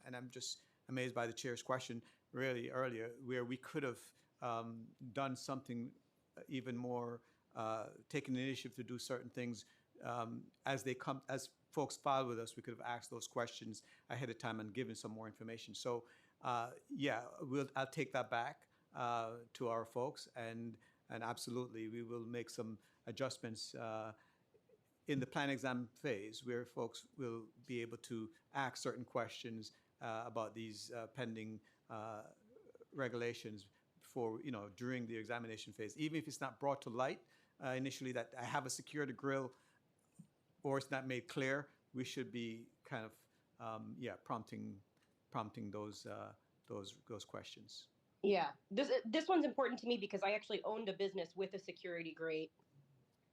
and I'm just amazed by the chair's question really earlier, where we could have done something even more, taken the initiative to do certain things as they come, as folks file with us, we could have asked those questions ahead of time and given some more information. So, yeah, I'll take that back to our folks, and absolutely, we will make some adjustments in the plan exam phase, where folks will be able to ask certain questions about these pending regulations for, during the examination phase, even if it's not brought to light initially that I have a security grill, or it's not made clear, we should be kind of, prompting those questions. Yeah, this one's important to me because I actually owned a business with a security grate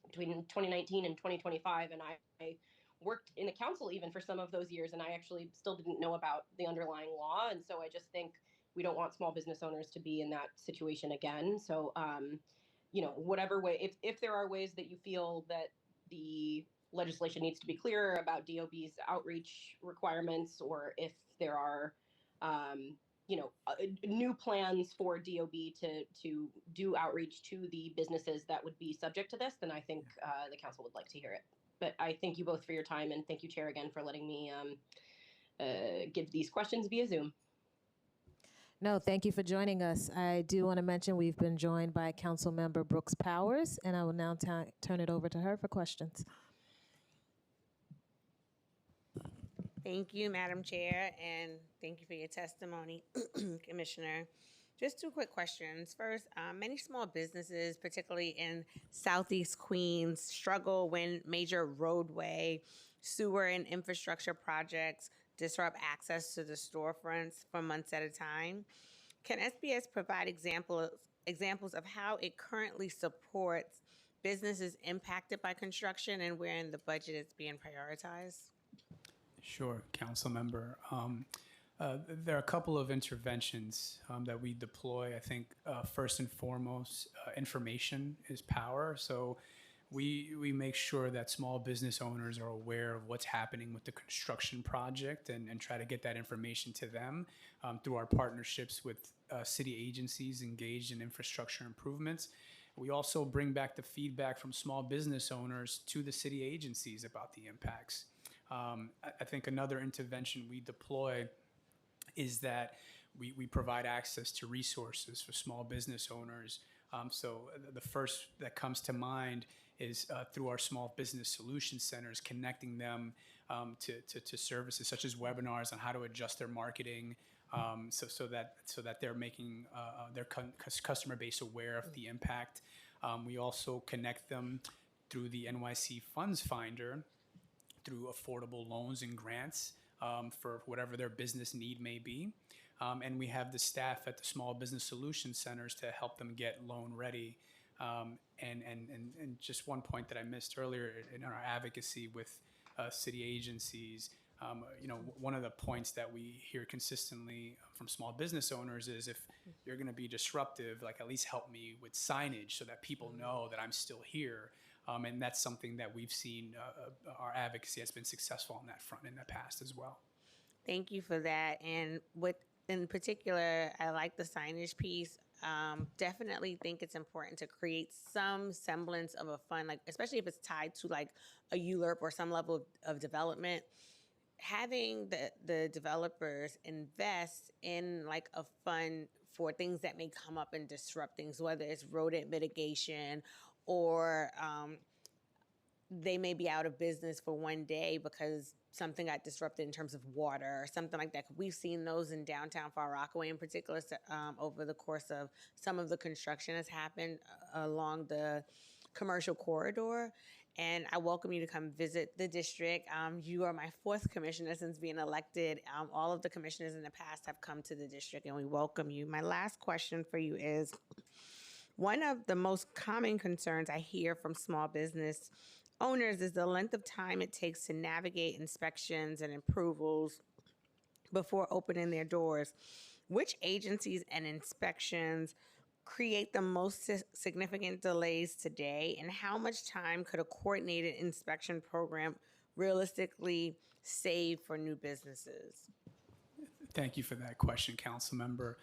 between 2019 and 2025, and I worked in a council even for some of those years, and I actually still didn't know about the underlying law, and so I just think we don't want small business owners to be in that situation again. So, whatever way, if there are ways that you feel that the legislation needs to be clearer about DOB's outreach requirements, or if there are, new plans for DOB to do outreach to the businesses that would be subject to this, then I think the council would like to hear it. But I thank you both for your time, and thank you, Chair, again for letting me give these questions via Zoom. No, thank you for joining us. I do want to mention we've been joined by Council Member Brooks Powers, and I will now turn it over to her for questions. Thank you, Madam Chair, and thank you for your testimony, Commissioner. Just two quick questions. First, many small businesses, particularly in Southeast Queens, struggle when major roadway, sewer, and infrastructure projects disrupt access to the storefronts for months at a time. Can SBS provide examples of how it currently supports businesses impacted by construction and where in the budget it's being prioritized? Sure, Council Member. There are a couple of interventions that we deploy. I think first and foremost, information is power. So we make sure that small business owners are aware of what's happening with the construction project and try to get that information to them through our partnerships with city agencies engaged in infrastructure improvements. We also bring back the feedback from small business owners to the city agencies about the impacts. I think another intervention we deploy is that we provide access to resources for small business owners. So the first that comes to mind is through our small business solution centers, connecting them to services such as webinars on how to adjust their marketing, so that they're making their customer base aware of the impact. We also connect them through the NYC Funds Finder through affordable loans and grants for whatever their business need may be. And we have the staff at the Small Business Solution Centers to help them get loan ready. And just one point that I missed earlier in our advocacy with city agencies, one of the points that we hear consistently from small business owners is, if you're going to be disruptive, like, at least help me with signage so that people know that I'm still here. And that's something that we've seen our advocacy has been successful on that front in the past as well. Thank you for that. And in particular, I like the signage piece. Definitely think it's important to create some semblance of a fund, like, especially if it's tied to like a ULURP or some level of development. Having the developers invest in like a fund for things that may come up and disrupt things, whether it's rodent mitigation or they may be out of business for one day because something got disrupted in terms of water or something like that. We've seen those in downtown Far Rockaway in particular over the course of some of the construction has happened along the commercial corridor. And I welcome you to come visit the district. You are my fourth commissioner since being elected. All of the commissioners in the past have come to the district, and we welcome you. My last question for you is, one of the most common concerns I hear from small business owners is the length of time it takes to navigate inspections and approvals before opening their doors. Which agencies and inspections create the most significant delays today, and how much time could a coordinated inspection program realistically save for new businesses? Thank you for that question, Council Member.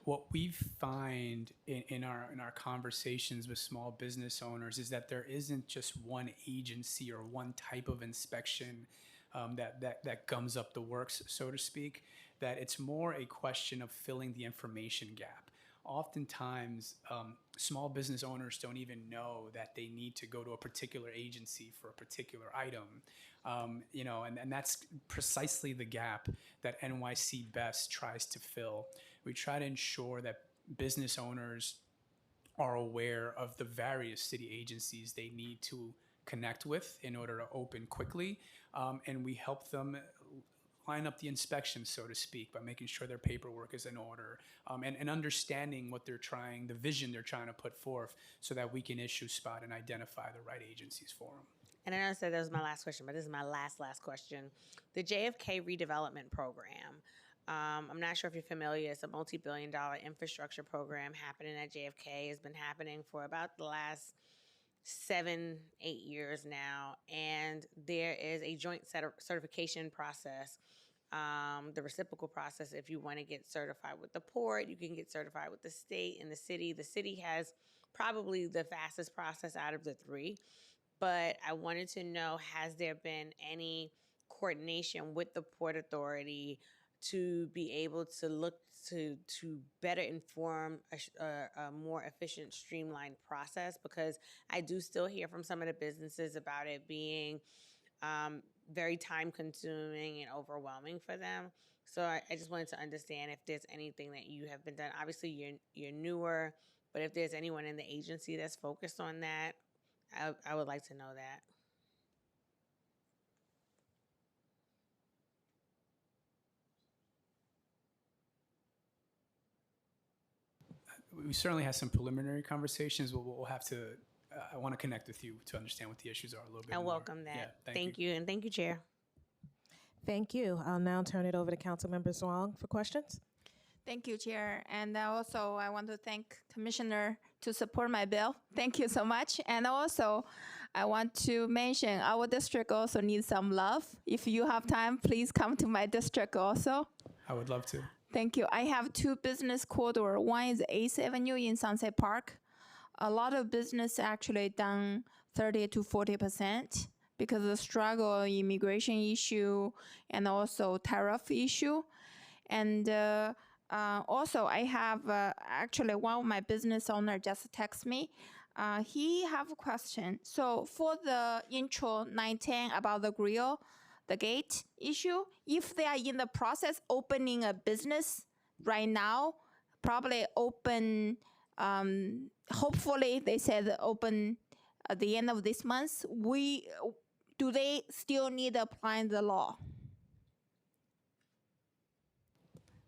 What we find in our conversations with small business owners is that there isn't just one agency or one type of inspection that gums up the works, so to speak. That it's more a question of filling the information gap. Oftentimes, small business owners don't even know that they need to go to a particular agency for a particular item. And that's precisely the gap that NYC Best tries to fill. We try to ensure that business owners are aware of the various city agencies they need to connect with in order to open quickly. And we help them line up the inspection, so to speak, by making sure their paperwork is in order, and understanding what they're trying, the vision they're trying to put forth, so that we can issue spot and identify the right agencies for them. And I know I said that was my last question, but this is my last question. The JFK redevelopment program. I'm not sure if you're familiar. It's a multi-billion-dollar infrastructure program happening at JFK. It's been happening for about the last 7-8 years now, and there is a joint certification process, the reciprocal process. If you want to get certified with the port, you can get certified with the state and the city. The city has probably the fastest process out of the three, but I wanted to know, has there been any coordination with the Port Authority to be able to look to better inform a more efficient, streamlined process? Because I do still hear from some of the businesses about it being very time consuming and overwhelming for them. So I just wanted to understand if there's anything that you have been done. Obviously, you're newer, but if there's anyone in the agency that's focused on that, I would like to know that. We certainly have some preliminary conversations, but we'll have to, I want to connect with you to understand what the issues are a little bit I more. welcome that. Yeah, Thank you. And thank you, Chair. Thank you. I'll now turn it over to Councilmember Zwang for questions. Thank you, Chair. And also, I want to thank Commissioner to support my bill. Thank you so much. And also, I want to mention our district also needs some love. If you have time, please come to my district also. I would love to. Thank you. I have two business corridor. One is 8th Avenue in Sunset Park. A lot of business actually down 30 to 40% because of the struggle, immigration issue, and also tariff issue. And also, I have actually one of my business owner just text me. He have a question. So for the intro 910 about the grill, the gate issue, if they are in the process opening a business right now, probably open, hopefully they said open at the end of this month, do they still need to apply the law?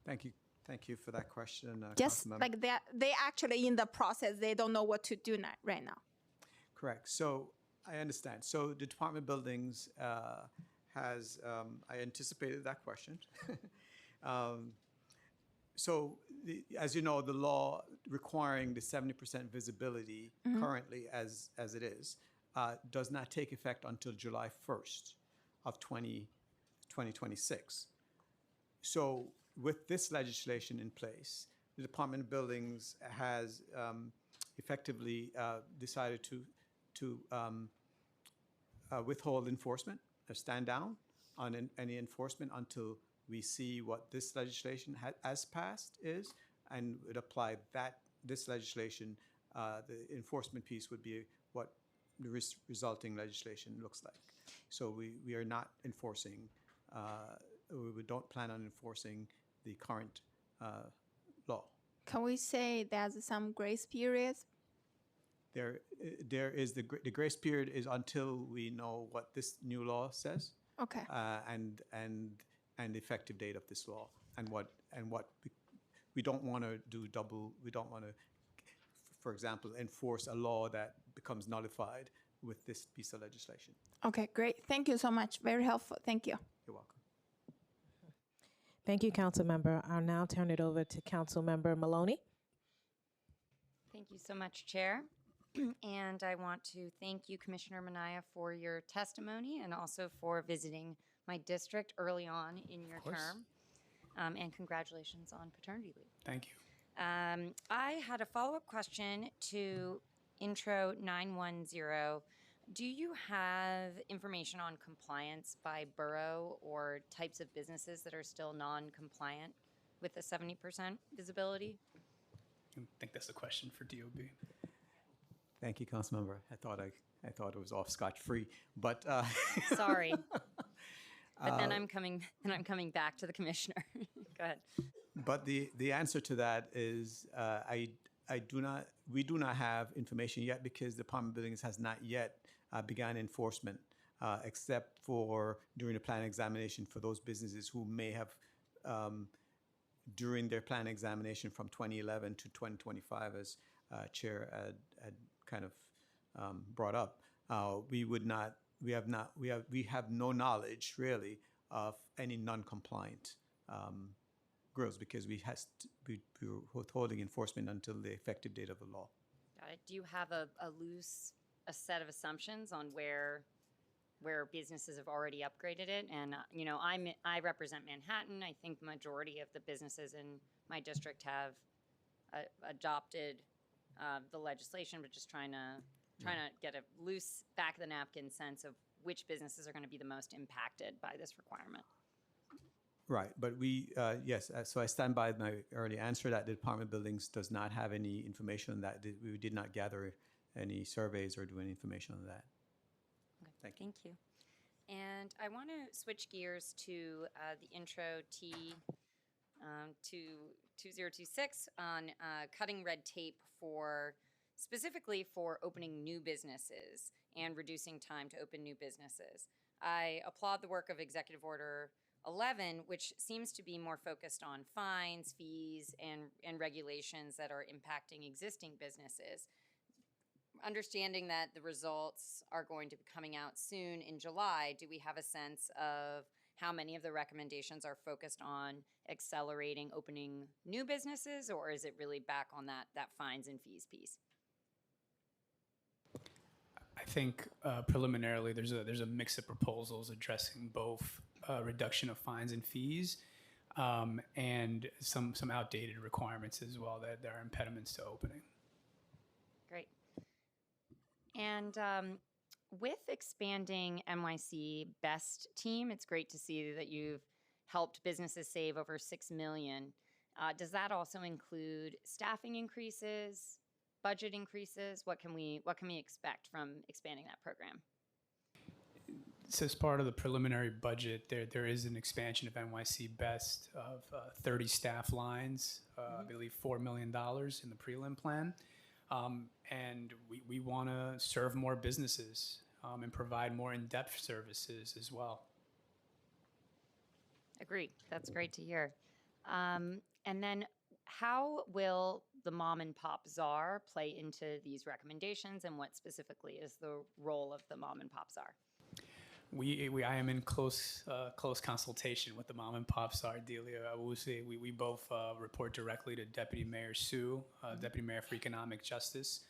Thank you. Thank you for that question. Just Councilmember. like they actually in the process, they don't know what to do right now. Correct. So I understand. So the Department of Buildings has, I anticipated that question. As you know, the law requiring the 70% visibility currently as it is does not take effect until July 1st of 2026. So with this legislation in place, the Department of Buildings has effectively decided to withhold enforcement, or stand down on any enforcement until we see what this legislation has passed is, and would apply this legislation. The enforcement piece would be what the resulting legislation looks like. So we are not enforcing, we don't plan on enforcing the current law. Can we say there's some grace periods? There is the grace period is until we know what this new law says. Okay. And the effective date of this law, and what we don't want to do double. We don't want to, for example, enforce a law that becomes nullified with this piece of legislation. Okay, great. Thank you so much. Very helpful. Thank you. You're welcome. Thank you, Councilmember. I'll now turn it over to Councilmember Maloney. Thank you so much, Chair. And I want to thank you, Commissioner Minaya, for your testimony and also for visiting my district early on in your term. and congratulations on paternity leave. Thank you. I had a follow-up question to Intro 910. Do you have information on compliance by borough or types of businesses that are still non-compliant with the 70% visibility? I think that's a question for DOB. Thank you, Councilmember. I thought it was off scotch-free, but Sorry. But then I'm coming back to the commissioner. Go ahead. But the answer to that is we do not have information yet because the Department of Buildings has not yet begun enforcement, except for during the plan examination for those businesses who may have during their plan examination from 2011 to 2025, as Chair had kind of brought up. We have no knowledge really of any non-compliant grills because we were withholding enforcement until the effective date of the law. Got it. Do you have a set of assumptions on where businesses have already upgraded it? And I represent Manhattan. I think the majority of the businesses in my district have adopted the legislation, but just trying to get a loose back of the napkin sense of which businesses are going to be the most impacted by this requirement. Right, but yes, so I stand by my early answer that the Department of Buildings does not have any information on that. We did not gather any surveys or do any information on that. Okay, thank you. And I want to switch gears to the Intro T to 2026 on cutting red tape specifically for opening new businesses and reducing time to open new businesses. I applaud the work of Executive Order 11, which seems to be more focused on fines, fees, and regulations that are impacting existing businesses. Understanding that the results are going to be coming out soon in July, do we have a sense of how many of the recommendations are focused on accelerating opening new businesses, or is it really back on that fines and fees piece? I think preliminarily there's a mix of proposals addressing both reduction of fines and fees and some outdated requirements as well that there are impediments to opening. Great. And with expanding NYC Best team, it's great to see that you've helped businesses save over $6 million. Does that also include staffing increases, budget increases? What can we expect from expanding that program? So as part of the preliminary budget, there is an expansion of NYC Best of 30 staff lines, I believe $4 million in the prelim plan. And we want to serve more businesses and provide more in-depth services as well. Agreed. That's great to hear. And then how will the mom and pop czar play into these recommendations, and what specifically is the role of the mom and pop czar? I am in close consultation with the mom and pop czar, Delia. I will say we both report directly to Deputy Mayor Sue, Deputy Mayor for Economic Justice,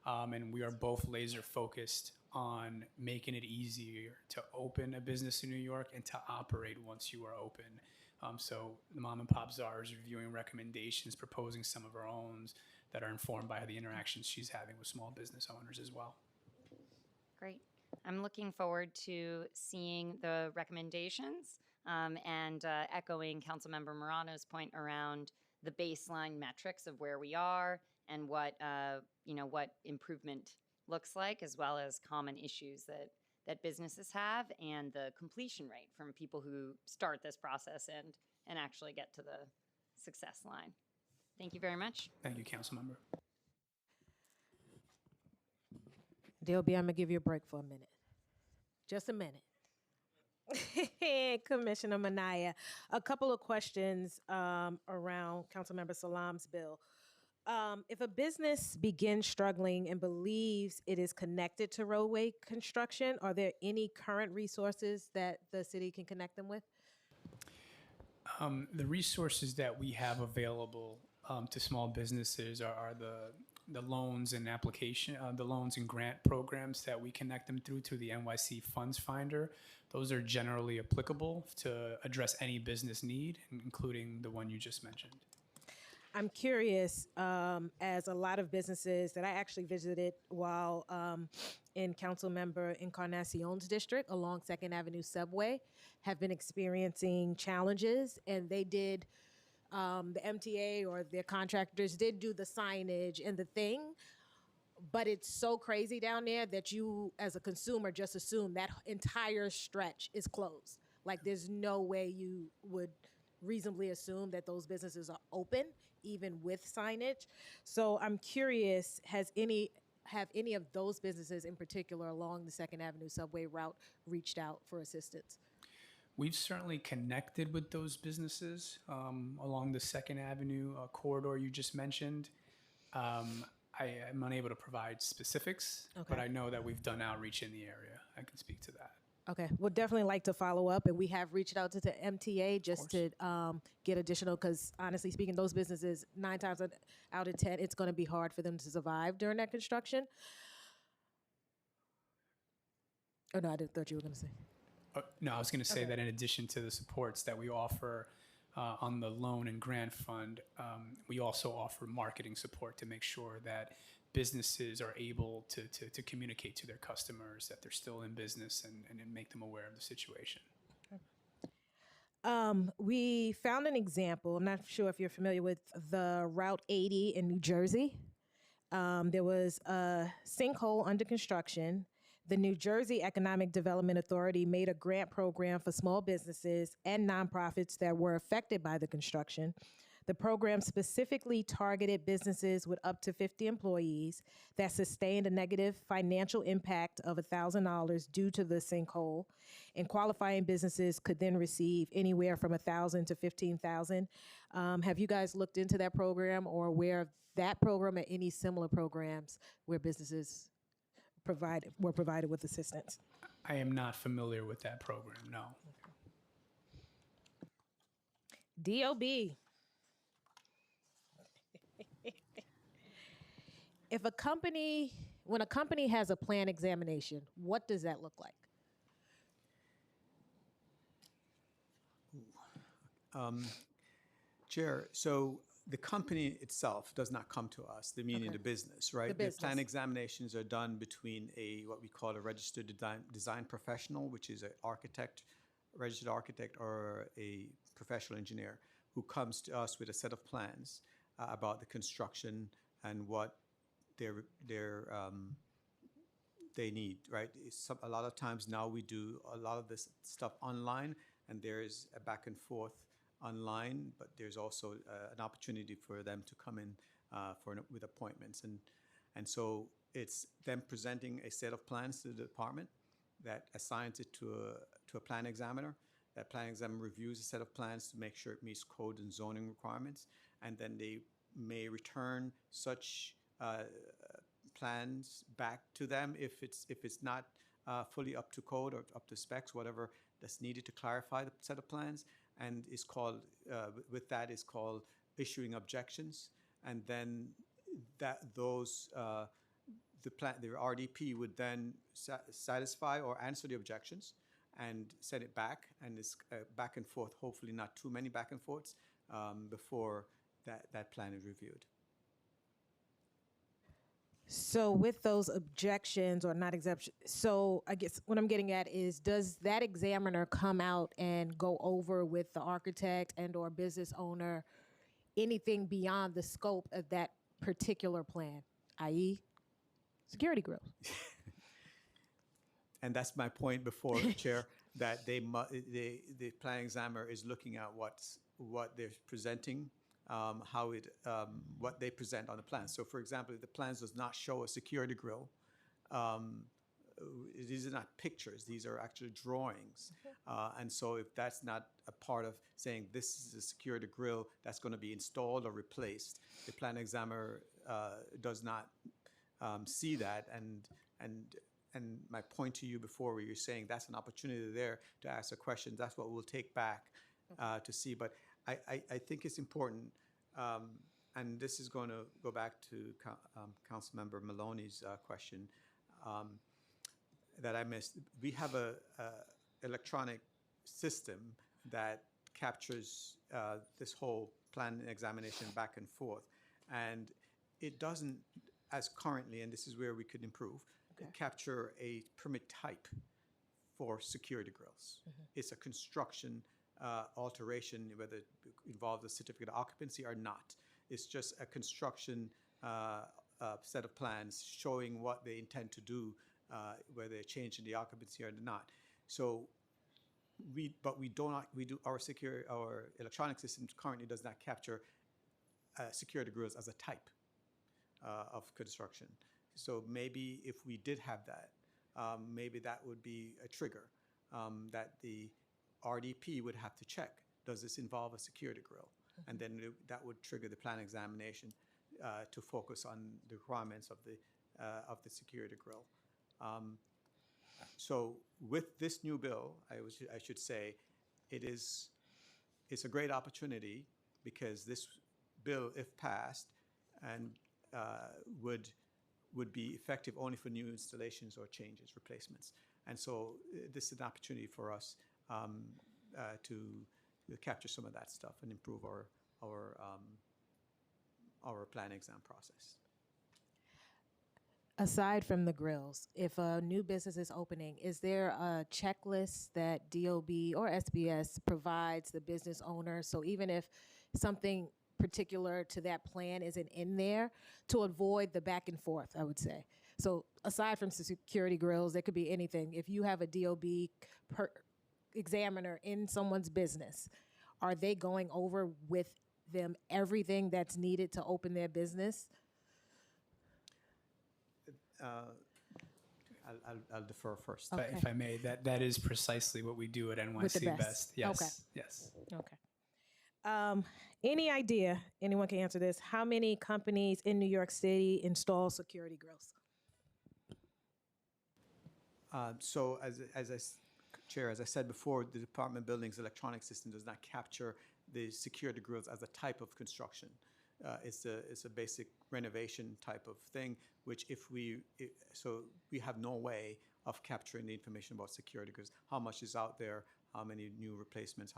and we are both laser focused on making it easier to open a business in New York and to operate once you are open. So the mom and pop czar is reviewing recommendations, proposing some of her own that are informed by the interactions she's having with small business owners as well. Great. I'm looking forward to seeing the recommendations and echoing Councilmember Morano's point around the baseline metrics of where we are and what improvement looks like, as well as common issues that businesses have and the completion rate from people who start this process and actually get to the success line. Thank you very much. Thank you, Councilmember. DLB, I'm going to give you a break for a minute. Just a minute. Commissioner Minaya, a couple of questions around Councilmember Salam's bill. If a business begins struggling and believes it is connected to roadway construction, are there any current resources that the city can connect them with? The resources that we have available to small businesses are the loans and the loans and grant programs that we connect them through to the NYC Funds Finder. those are generally applicable to address any business need, including the one you just mentioned. I'm curious, as a lot of businesses that I actually visited while in Councilmember Encarnacion's district along 2nd Avenue Subway have been experiencing challenges, and they did, the MTA or their contractors did do the signage and the thing, but it's so crazy down there that you, as a consumer, just assume that entire stretch is closed. Like, there's no way you would reasonably assume that those businesses are open, even with signage. So I'm curious, have any of those businesses in particular along the 2nd Avenue subway route reached out for assistance? We've certainly connected with those businesses along the 2nd Avenue corridor you just mentioned. I am unable to provide specifics, but Okay. I know that we've done outreach in the area. I can speak to that. Okay, we'll definitely like to follow up, and we have reached out to the MTA just to get additional, because honestly speaking, those businesses, 9 times out of 10, it's going to be hard for them to survive during that construction. Oh, no, I thought you were going to say. No, I was going to say Okay. that in addition to the supports that we offer on the loan and grant fund, we also offer marketing support to make sure that businesses are able to communicate to their customers that they're still in business and make them aware of the situation. We found an example. I'm not sure if you're familiar with the Route 80 in New Jersey. There was a sinkhole under construction. The New Jersey Economic Development Authority made a grant program for small businesses and nonprofits that were affected by the construction. The program specifically targeted businesses with up to 50 employees that sustained a negative financial impact of $1,000 due to the sinkhole, and qualifying businesses could then receive anywhere from $1,000 to $15,000. Have you guys looked into that program or aware of that program or any similar programs where businesses were provided with assistance? I am not familiar with that program, no. DOB. When a company has a plan examination, what does that look like? Chair, so the company itself does not come to us, meaning the business, right? The The plan business. examinations are done between what we call a registered design professional, which is an architect, registered architect, or a professional engineer who comes to us with a set of plans about the construction and what they need, right? A lot of times now we do a lot of this stuff online, and there's a back and forth online, but there's also an opportunity for them to come in with appointments, and so it's them presenting a set of plans to the department that assigns it to a plan examiner. That plan examiner reviews a set of plans to make sure it meets code and zoning requirements, and then they may return such plans back to them if it's not fully up to code or up to specs, whatever that's needed to clarify the set of plans, and is called is called issuing objections, and then the RDP would then satisfy or answer the objections and send it back, and it's back and forth, hopefully not too many back and forths before that plan is reviewed. So with those objections or not exemption, so I guess what I'm getting at is, does that examiner come out and go over with the architect and or business owner anything beyond the scope of that particular plan, i.e. security grills? And that's my point before, Chair, that the plan examiner is looking at what they're presenting, what they present on the plan. So, for example, if the plans does not show a security grill, these are not pictures; these are actually drawings. And so, if that's not a part of saying this is a security grill that's going to be installed or replaced, the plan examiner does not see that. And my point to you before, where you're saying that's an opportunity there to ask a question, that's what we'll take back to see. But I think it's important, and this is going to go back to Councilmember Maloney's question that I missed. We have electronic system that captures this whole plan examination back and forth. And it doesn't, as currently, and this is where we could improve, capture a permit type for security grills. It's a construction alteration, whether it involves a certificate of occupancy or not. It's just a construction set of plans showing what they intend to do, whether they're changing the occupancy or not. So we do our electronic system currently does not capture security grills as a type of construction. So maybe if we did have that, maybe that would be a trigger that the RDP would have to check. Does this involve a security grill? And then that would trigger the plan examination to focus on the requirements of the security grill. So with this new bill, I should say, it's a great opportunity because this bill, if passed, and would be effective only for new installations or changes, replacements. And so this is an opportunity for us to capture some of that stuff and improve our plan exam process. Aside from the grills, if a new business is opening, is there a checklist that DOB or SBS provides the business owner? So even if something particular to that plan isn't in there, to avoid the back and forth, I would say. So aside from security grills, there could be anything. If you have a DOB examiner in someone's business, are they going over with them everything that's needed to open their business? I'll defer first. Okay. If I may, that is precisely what we do at With the NYC best. Best. Yes. Okay. Yes. Okay. Any idea, anyone can answer this, how many companies in New York City install security grills? So Chair, as I said before, the Department of Buildings electronic system does not capture the security grills as a type of construction. It's a basic renovation type of thing, which so we have no way of capturing the information about security grills, how much is out there, how many new replacements,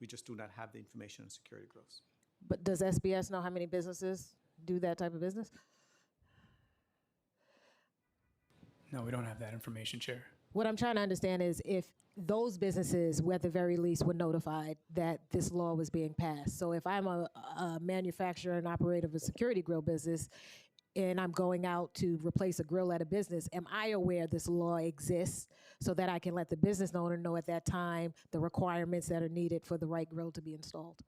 we just do not have the information on security grills. But does SBS know how many businesses do that type of business? No, we don't have that information, Chair. What I'm trying to understand is if those businesses, at the very least, were notified that this law was being passed. So if I'm a manufacturer and operator of a security grill business and I'm going out to replace a grill at a business, am I aware this law exists so that I can let the business owner know at that time the requirements that are needed for the right grill to be installed?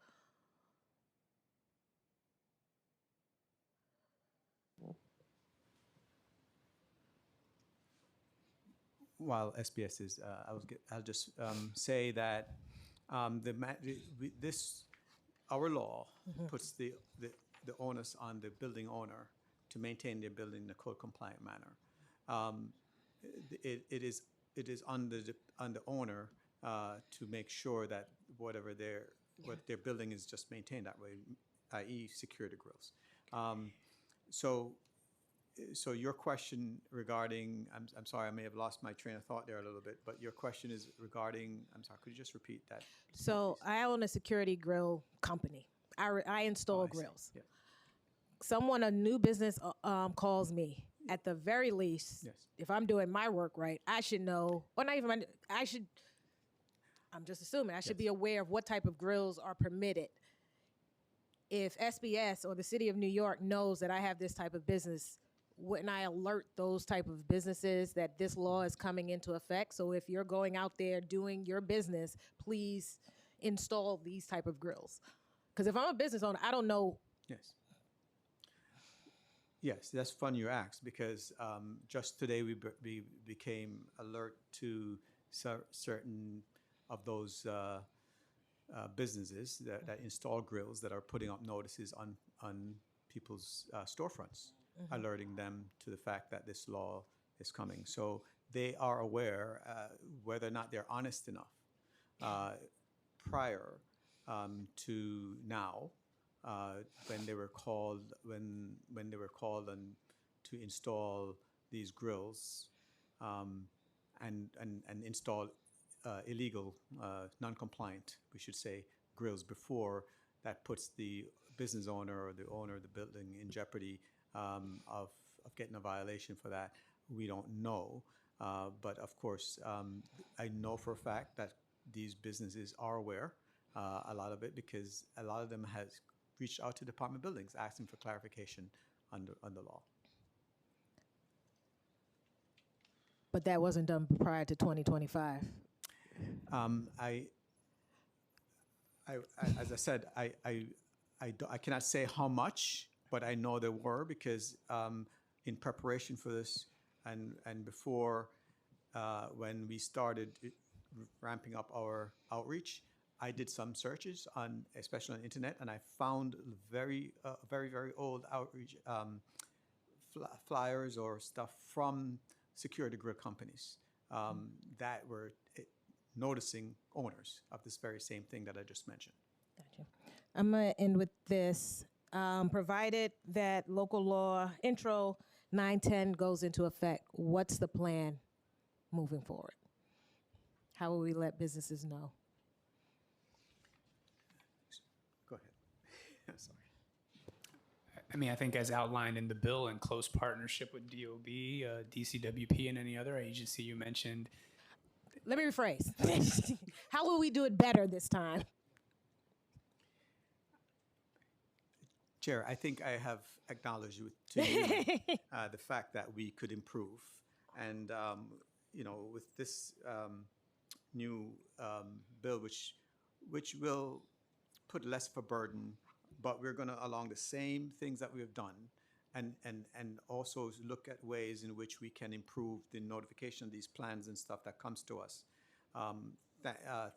While SBS is, I'll just say that our law puts the onus on the building owner to maintain their building in a code compliant manner. It is on the owner to make sure that what their building is just maintained that way, i.e. security grills. So your question regarding, I'm sorry, I may have lost my train of thought there a little bit, but your question is regarding, I'm sorry, could you just repeat that? So I own a security grill company. I install I see. grills. Yeah. Someone, a new business calls me. At the very least, Yes. if I'm doing my work right, I should know, or not even, I'm just assuming, I should be aware of what type of grills are permitted. If SBS or the city of New York knows that I have this type of business, wouldn't I alert those type of businesses that this law is coming into effect? So if you're going out there doing your business, please install these type of grills. Because if I'm a business owner, I don't know. Yes. Yes, that's fun you asked because just today we became alert to certain of those businesses that install grills that are putting up notices on people's storefronts, alerting them to the fact that this law is coming. So they are aware whether or not they're honest enough prior to now. When they were called on to install these grills and install illegal, non-compliant, we should say, grills before, that puts the business owner or the owner of the building in jeopardy of getting a violation for that. We don't know. But of course, I know for a fact that these businesses are aware, a lot of it, because a lot of them has reached out to Department of Buildings asking for clarification on the law. But that wasn't done prior to 2025. As I said, I cannot say how much, but I know there were, because in preparation for this and before, when we started ramping up our outreach, I did some searches especially on the internet, and I found very old outreach flyers or stuff from security grill companies that were noticing owners of this very same thing that I just mentioned. Gotcha. I'm going to end with this. Provided that local law intro 910 goes into effect, what's the plan moving forward? How will we let businesses know? Go ahead. Sorry. I mean, I think as outlined in the bill, in close partnership with DOB, DCWP, and any other agency you mentioned. Let me rephrase. How will we do it better this time? Chair, I think I have acknowledged to you the fact that we could improve. And, with this new bill, which will put less of a burden, but we're going to along the same things that we have done, and also look at ways in which we can improve the notification of these plans and stuff that comes to us.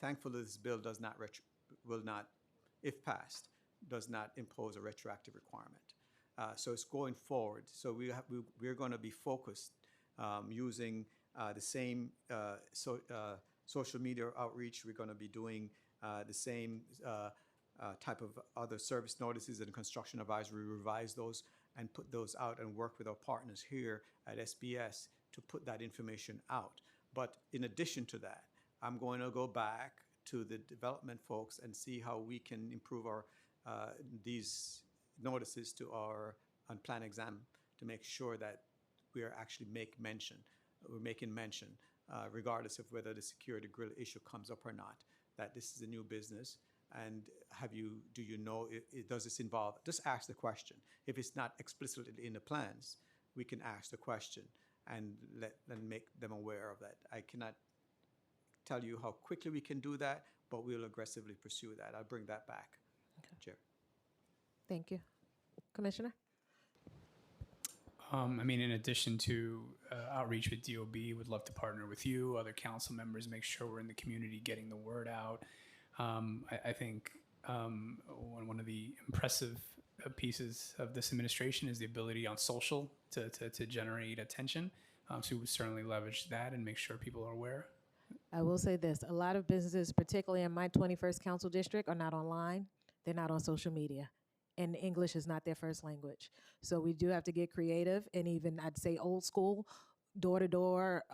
Thankfully, this bill will not, if passed, does not impose a retroactive requirement. So it's going forward. So we're going to be focused using the same social media outreach. We're going to be doing the same type of other service notices and construction advisory, revise those and put those out and work with our partners here at SBS to put that information out. But in addition to that, I'm going to go back to the development folks and see how we can improve our these notices to our unplanned exam to make sure that we are actually making mention, regardless of whether the security grill issue comes up or not, that this is a new business. And do you know, does this involve, just ask the question. If it's not explicitly in the plans, we can ask the question and make them aware of that. I cannot tell you how quickly we can do that, but we'll aggressively pursue that. I'll bring that back, Chair. Thank you. Commissioner? I mean, in addition to outreach with DOB, would love to partner with you, other council members, make sure we're in the community getting the word out. I think one of the impressive pieces of this administration is the ability on social to generate attention. So we would certainly leverage that and make sure people are aware. I will say this. A lot of businesses, particularly in my 21st Council District, are not online. They're not on social media. And English is not their first language. So we do have to get creative and even, I'd say, old school, door-to-door,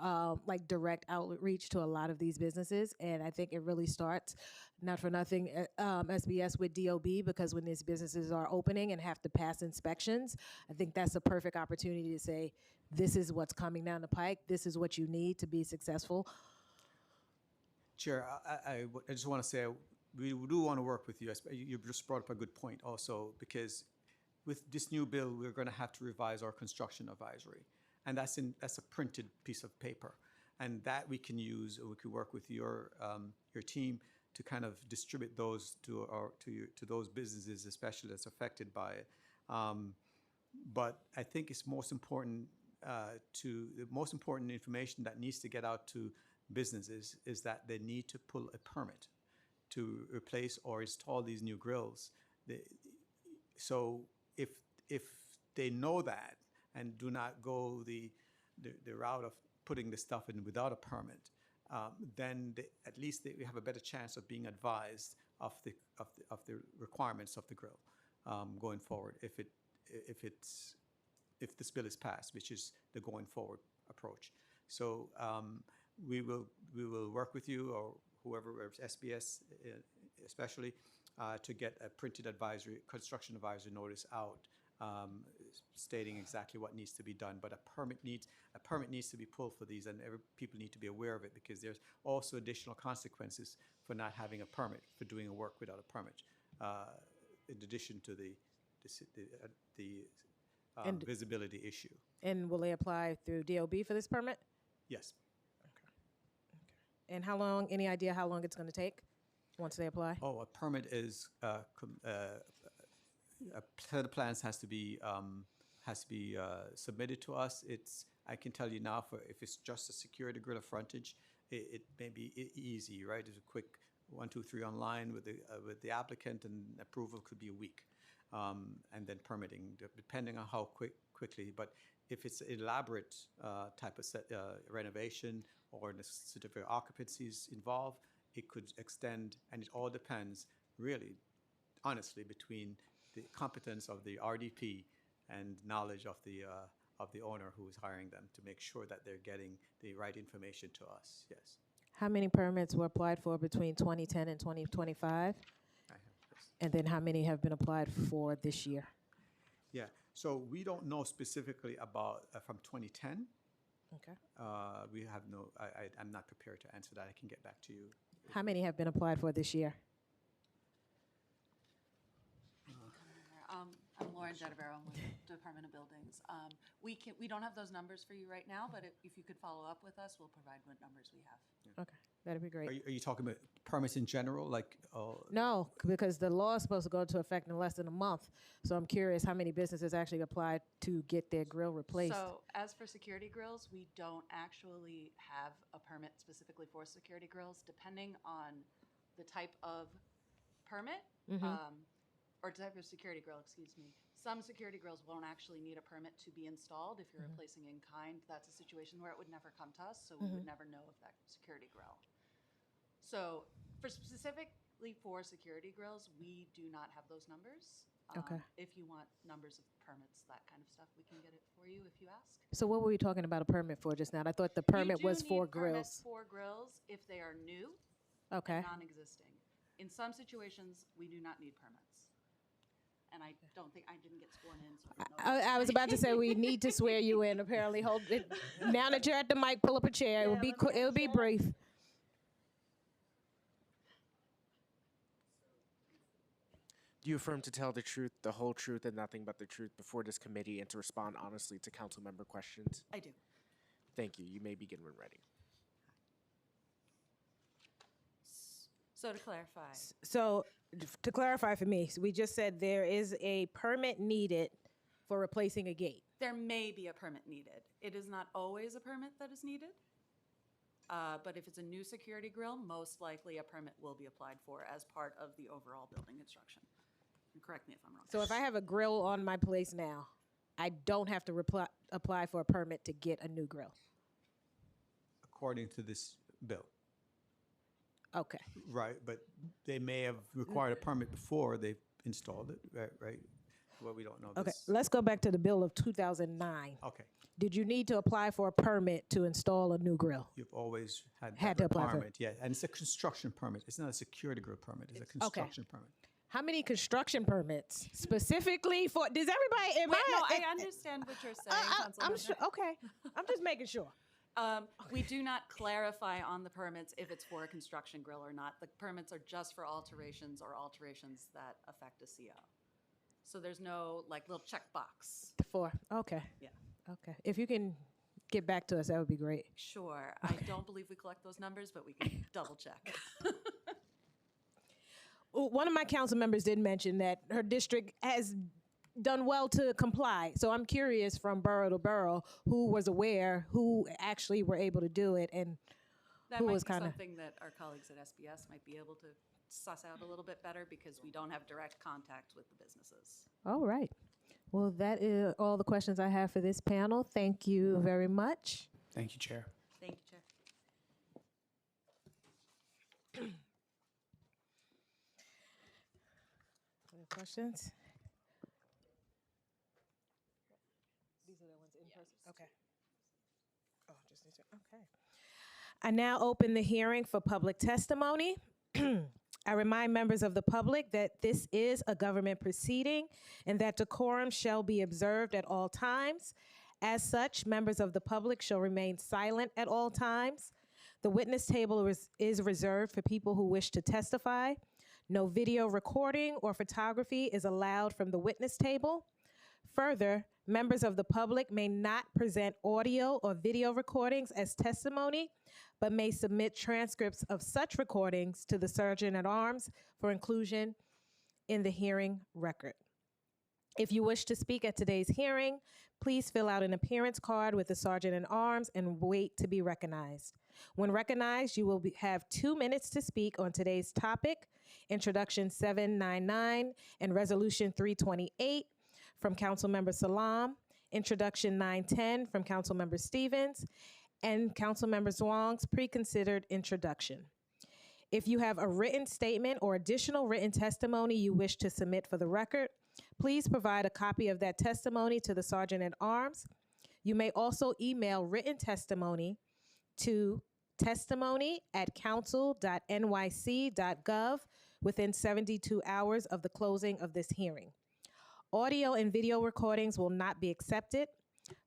like direct outreach to a lot of these businesses. And I think it really starts, not for nothing, SBS with DOB, because when these businesses are opening and have to pass inspections, I think that's a perfect opportunity to say, this is what's coming down the pike. This is what you need to be successful. Chair, I just want to say, we do want to work with you. You just brought up a good point also, because with this new bill, we're going to have to revise our construction advisory. And that's a printed piece of paper. And that we can use, or we could work with your team to kind of distribute those to those businesses, especially that's affected by it. But I think it's most important the most important information that needs to get out to businesses is that they need to pull a permit to replace or install these new grills. So if they know that and do not go the route of putting the stuff in without a permit, then at least we have a better chance of being advised of the requirements of the grill going forward. If this bill is passed, which is the going forward approach. So we will work with you or whoever, or SBS especially, to get a printed construction advisory notice out, stating exactly what needs to be done. But a permit needs to be pulled for these, and people need to be aware of it, because there's also additional consequences for not having a permit, for doing a work without a permit, in addition to And- visibility issue. And will they apply through DOB for this permit? Yes. And how long, any idea how long it's going to take once they apply? Oh, a permit is, a set of plans has to be submitted to us. I can tell you now, if it's just a security grill of frontage, it may be easy, right? It's a quick 1, 2, 3 online with the applicant, and approval could be a week. And then permitting, depending on how quickly. But if it's elaborate type of renovation, or the certificate of occupancy is involved, it could extend, and it all depends, really, honestly, between the competence of the RDP and knowledge of the owner who is hiring them, to make sure that they're getting the right information to us. Yes. How many permits were applied for between 2010 and 2025? I have this. And then how many have been applied for this year? Yeah. So we don't know specifically about from 2010. Okay. We have no. I'm not prepared to answer that. I can get back to you. How many have been applied for this year? I'm Lauren Jedivero, I'm with the Department of Buildings. We don't have those numbers for you right now, but if you could follow up with us, we'll provide what numbers we have. Okay, that'd be great. Are you talking about permits in general, like? No, because the law is supposed to go into effect in less than a month. So I'm curious how many businesses actually applied to get their grill replaced. So as for security grills, we don't actually have a permit specifically for security grills, depending on the type of permit. Or type of security grill, excuse me. Some security grills won't actually need a permit to be installed. If you're replacing in kind, that's a situation where it would never come to us, so we would never know of that security grill. So specifically for security grills, we do not have those numbers. Okay. If you want numbers of permits, that kind of stuff, we can get it for you if you ask. So what were we talking about a permit for just now? I thought the permit was for grills. For grills if they are new Okay. and non-existing. In some situations, we do not need permits. And I don't think, I didn't get sworn in, so I don't know. I was about to say we need to swear you in. Apparently, hold it. Now that you're at the mic, pull up a chair. It will be it will be brief. Do you affirm to tell the truth, the whole truth, and nothing but the truth before this committee, and to respond honestly to council member questions? I do. Thank you. You may begin when ready. So to clarify, So to clarify for me, so we just said there is a permit needed for replacing a gate. there may be a permit needed. It is not always a permit that is needed. But if it's a new security grill, most likely a permit will be applied for as part of the overall building construction. And correct me if I'm wrong. So if I have a grill on my place now, I don't have to apply for a permit to get a new grill. According to this bill. Okay. Right, but they may have required a permit before they installed it, right? Well, we don't know Okay. this. Let's go back to the bill of 2009. Okay, Did you need to apply for a permit to install a new grill? you've always had Had that to apply for it. requirement, yeah, and it's a construction permit. It's not a security grill permit, it's a construction permit. How many construction permits specifically for? Does everybody? Am Wait, no, I I understand what you're saying, I'm Councilmember. sure. Okay. I'm just making sure. We do not clarify on the permits if it's for a construction grill or not. The permits are just for alterations or alterations that affect a CO. So there's no like little checkbox. For okay. Yeah. Okay. If you can get back to us, that would be great. Sure. I don't believe we collect those numbers, but we can double check. One of my council members did mention that her district has done well to comply. So I'm curious from borough to borough who was aware, who actually were able to do it, and That who might was be kind of. something that our colleagues at SBS might be able to suss out a little bit better because we don't have direct contact with the businesses. All right. Well, that is all the questions I have for this panel. Thank you very much. Thank you, Chair. Thank you, Chair. Other questions? These are the ones in person? Okay. Oh, just need to, okay. I now open the hearing for public testimony. I remind members of the public that this is a government proceeding and that decorum shall be observed at all times. As such, members of the public shall remain silent at all times. The witness table is reserved for people who wish to testify. No video recording or photography is allowed from the witness table. Further, members of the public may not present audio or video recordings as testimony, but may submit transcripts of such recordings to the Sergeant at Arms for inclusion in the hearing record. If you wish to speak at today's hearing, please fill out an appearance card with the Sergeant at Arms and wait to be recognized. When recognized, you will have 2 minutes to speak on today's topic, Introduction 799 and Resolution 328 from Councilmember Salam, Introduction 910 from Councilmember Stevens, and Councilmember Zwang's pre-considered introduction. If you have a written statement or additional written testimony you wish to submit for the record, please provide a copy of that testimony to the Sergeant at Arms. You may also email written testimony to testimony@council.nyc.gov within 72 hours of the closing of this hearing. Audio and video recordings will not be accepted.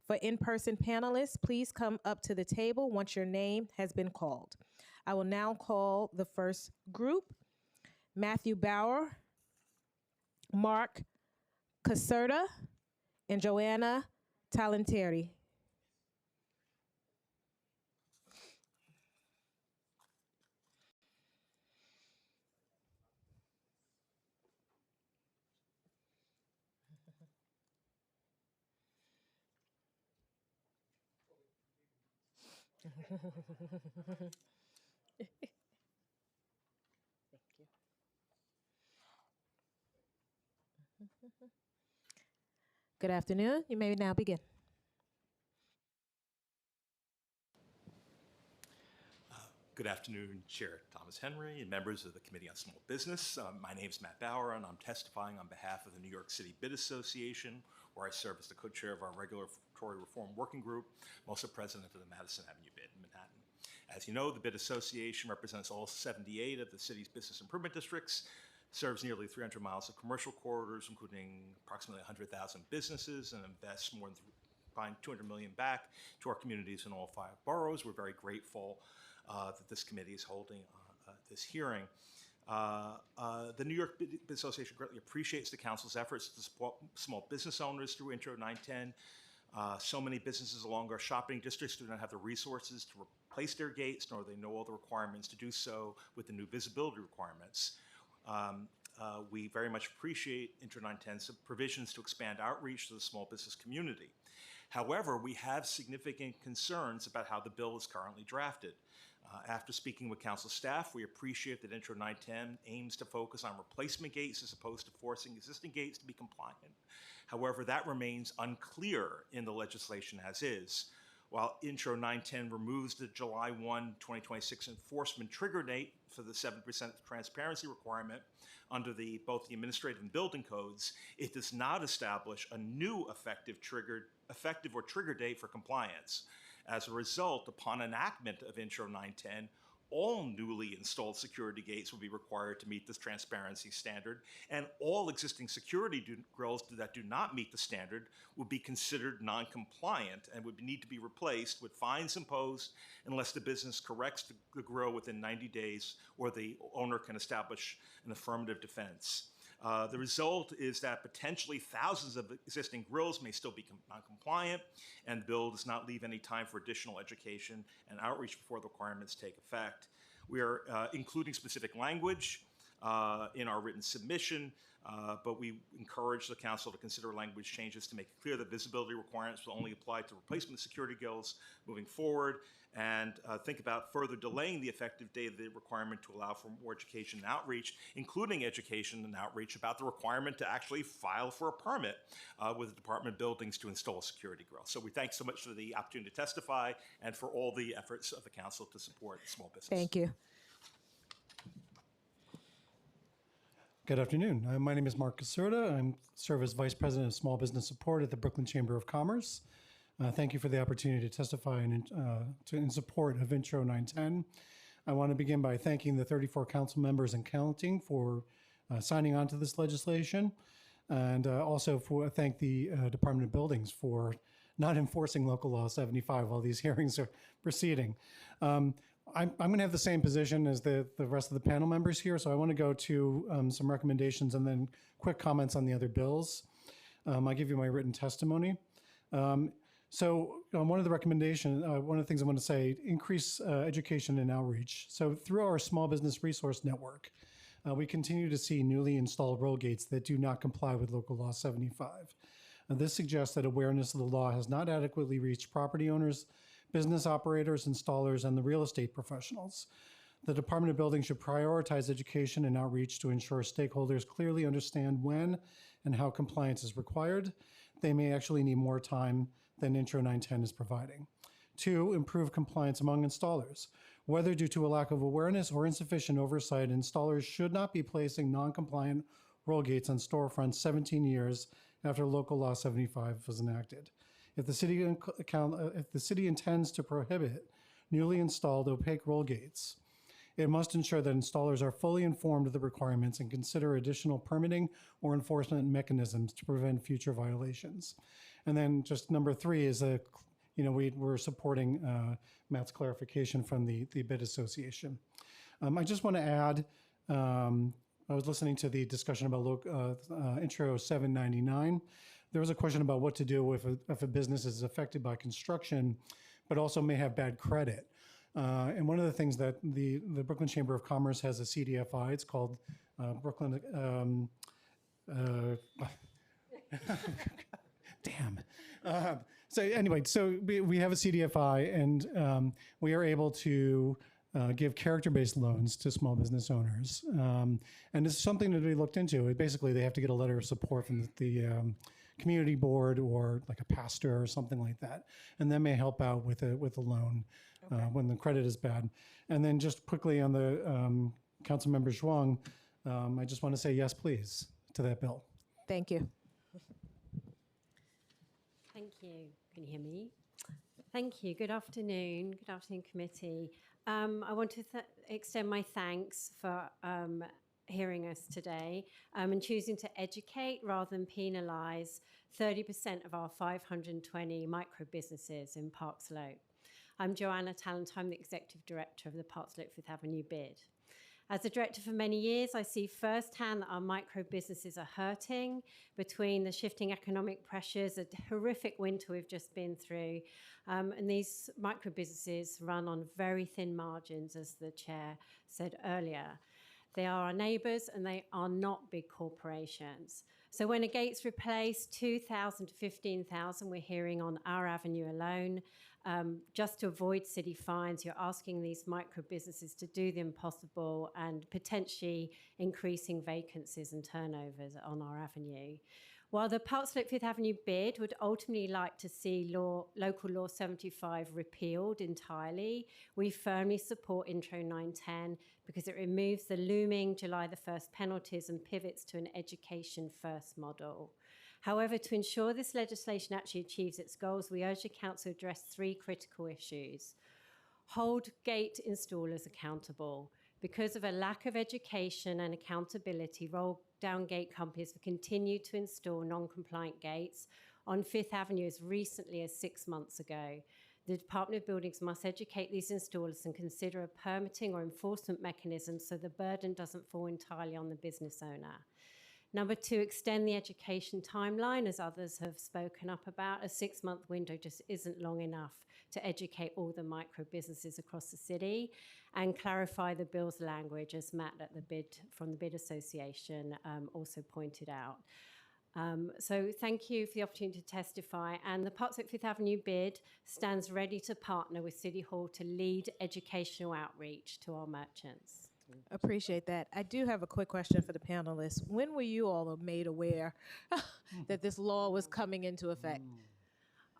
For in-person panelists, please come up to the table once your name has been called. I will now call the first group: Matthew Bauer, Mark Caserta, and Joanna Talentieri. Good afternoon. You may now begin. Good afternoon, Chair Thomas Henry and members of the Committee on Small Business. My name is Matt Bauer, and I'm testifying on behalf of the New York City Bid Association, where I serve as the co-chair of our Regulatory Reform Working Group. I'm also president of the Madison Avenue Bid in Manhattan. As you know, the Bid Association represents all 78 of the city's business improvement districts, serves nearly 300 miles of commercial corridors, including approximately 100,000 businesses, and invests more than $200 million back to our communities in all 5 boroughs. We're very grateful that this committee is holding this hearing. The New York Bid Association greatly appreciates the council's efforts to support small business owners through Intro 910. So many businesses along our shopping districts do not have the resources to replace their gates, nor do they know all the requirements to do so with the new visibility requirements. We very much appreciate Intro 910's provisions to expand outreach to the small business community. However, we have significant concerns about how the bill is currently drafted. After speaking with council staff, we appreciate that Intro 910 aims to focus on replacement gates as opposed to forcing existing gates to be compliant. However, that remains unclear in the legislation as is. While Intro 910 removes the July 1, 2026 enforcement trigger date for the 7% transparency requirement under both the administrative and building codes, it does not establish a new effective or trigger date for compliance. As a result, upon enactment of Intro 910, all newly installed security gates will be required to meet this transparency standard, and all existing security grills that do not meet the standard would be considered non-compliant and would need to be replaced with fines imposed unless the business corrects the grill within 90 days or the owner can establish an affirmative defense. The result is that potentially thousands of existing grills may still be non-compliant, and the bill does not leave any time for additional education and outreach before the requirements take effect. We are including specific language in our written submission, but we encourage the council to consider language changes to make it clear that visibility requirements will only apply to replacement security grills moving forward, and think about further delaying the effective date of the requirement to allow for more education and outreach, including education and outreach about the requirement to actually file for a permit with the Department of Buildings to install a security grill. So we thank so much for the opportunity to testify and for all the efforts of the council to support small business. Thank you. Good afternoon. My name is Mark Caserta. I serve as Vice President of Small Business Support at the Brooklyn Chamber of Commerce. Thank you for the opportunity to testify in support of Intro 910. I want to begin by thanking the 34 council members and counting for signing on to this legislation, and also thank the Department of Buildings for not enforcing Local Law 75 while these hearings are proceeding. I'm going to have the same position as the rest of the panel members here, so I want to go to some recommendations and then quick comments on the other bills. I'll give you my written testimony. One of the recommendations, one of the things I want to say, increase education and outreach. So through our small business resource network, we continue to see newly installed roll gates that do not comply with Local Law 75. This suggests that awareness of the law has not adequately reached property owners, business operators, installers, and the real estate professionals. The Department of Buildings should prioritize education and outreach to ensure stakeholders clearly understand when and how compliance is required. They may actually need more time than Intro 910 is providing. 2, improve compliance among installers. Whether due to a lack of awareness or insufficient oversight, installers should not be placing non-compliant roll gates on storefronts 17 years after Local Law 75 was enacted. If the city intends to prohibit newly installed opaque roll gates, it must ensure that installers are fully informed of the requirements and consider additional permitting or enforcement mechanisms to prevent future violations. And then just number 3 is we're supporting Matt's clarification from the Bid Association. I just want to add, I was listening to the discussion about Intro 799. There was a question about what to do if a business is affected by construction, but also may have bad credit. And one of the things that the Brooklyn Chamber of Commerce has a CDFI. It's called Brooklyn. Damn. So anyway, we have a CDFI, and we are able to give character-based loans to small business owners. And it's something to be looked into. Basically, they have to get a letter of support from the community board or like a pastor or something like that, and that may help out with a loan when the credit is bad. And then just quickly on the Councilmember Zhuang, I just want to say yes, please, to that bill. Thank you. Thank you. Can you hear me? Thank you. Good afternoon. Good afternoon, committee. I want to extend my thanks for hearing us today and choosing to educate rather than penalise 30% of our 520 micro businesses in Park Slope. I'm Joanna Talent. I'm the Executive Director of the Park Slope Fifth Avenue Bid. As a director for many years, I see firsthand that our micro businesses are hurting between the shifting economic pressures, a horrific winter we've just been through, and these micro businesses run on very thin margins, as the chair said earlier. They are our neighbours and they are not big corporations. So when a gate's replaced, 2,000 to 15,000 we're hearing on our avenue alone. Just to avoid city fines, you're asking these micro businesses to do the impossible and potentially increasing vacancies and turnovers on our avenue. While the Park Slope Fifth Avenue bid would ultimately like to see Local Law 75 repealed entirely, we firmly support Intro 910 because it removes the looming July the 1st penalties and pivots to an education-first model. However, to ensure this legislation actually achieves its goals, we urge the Council to address 3 critical issues. Hold gate installers accountable. Because of a lack of education and accountability, roll-down gate companies have continued to install non-compliant gates on Fifth Avenue as recently as 6 months ago. The Department of Buildings must educate these installers and consider a permitting or enforcement mechanism so the burden doesn't fall entirely on the business owner. Number 2, extend the education timeline, as others have spoken up about. A 6-month window just isn't long enough to educate all the micro businesses across the city, and clarify the bill's language, as Matt at the from the Bid Association also pointed out. So thank you for the opportunity to testify. And the Park Slope Fifth Avenue bid stands ready to partner with City Hall to lead educational outreach to our merchants. Appreciate that. I do have a quick question for the panelists. When were you all made aware that this law was coming into effect?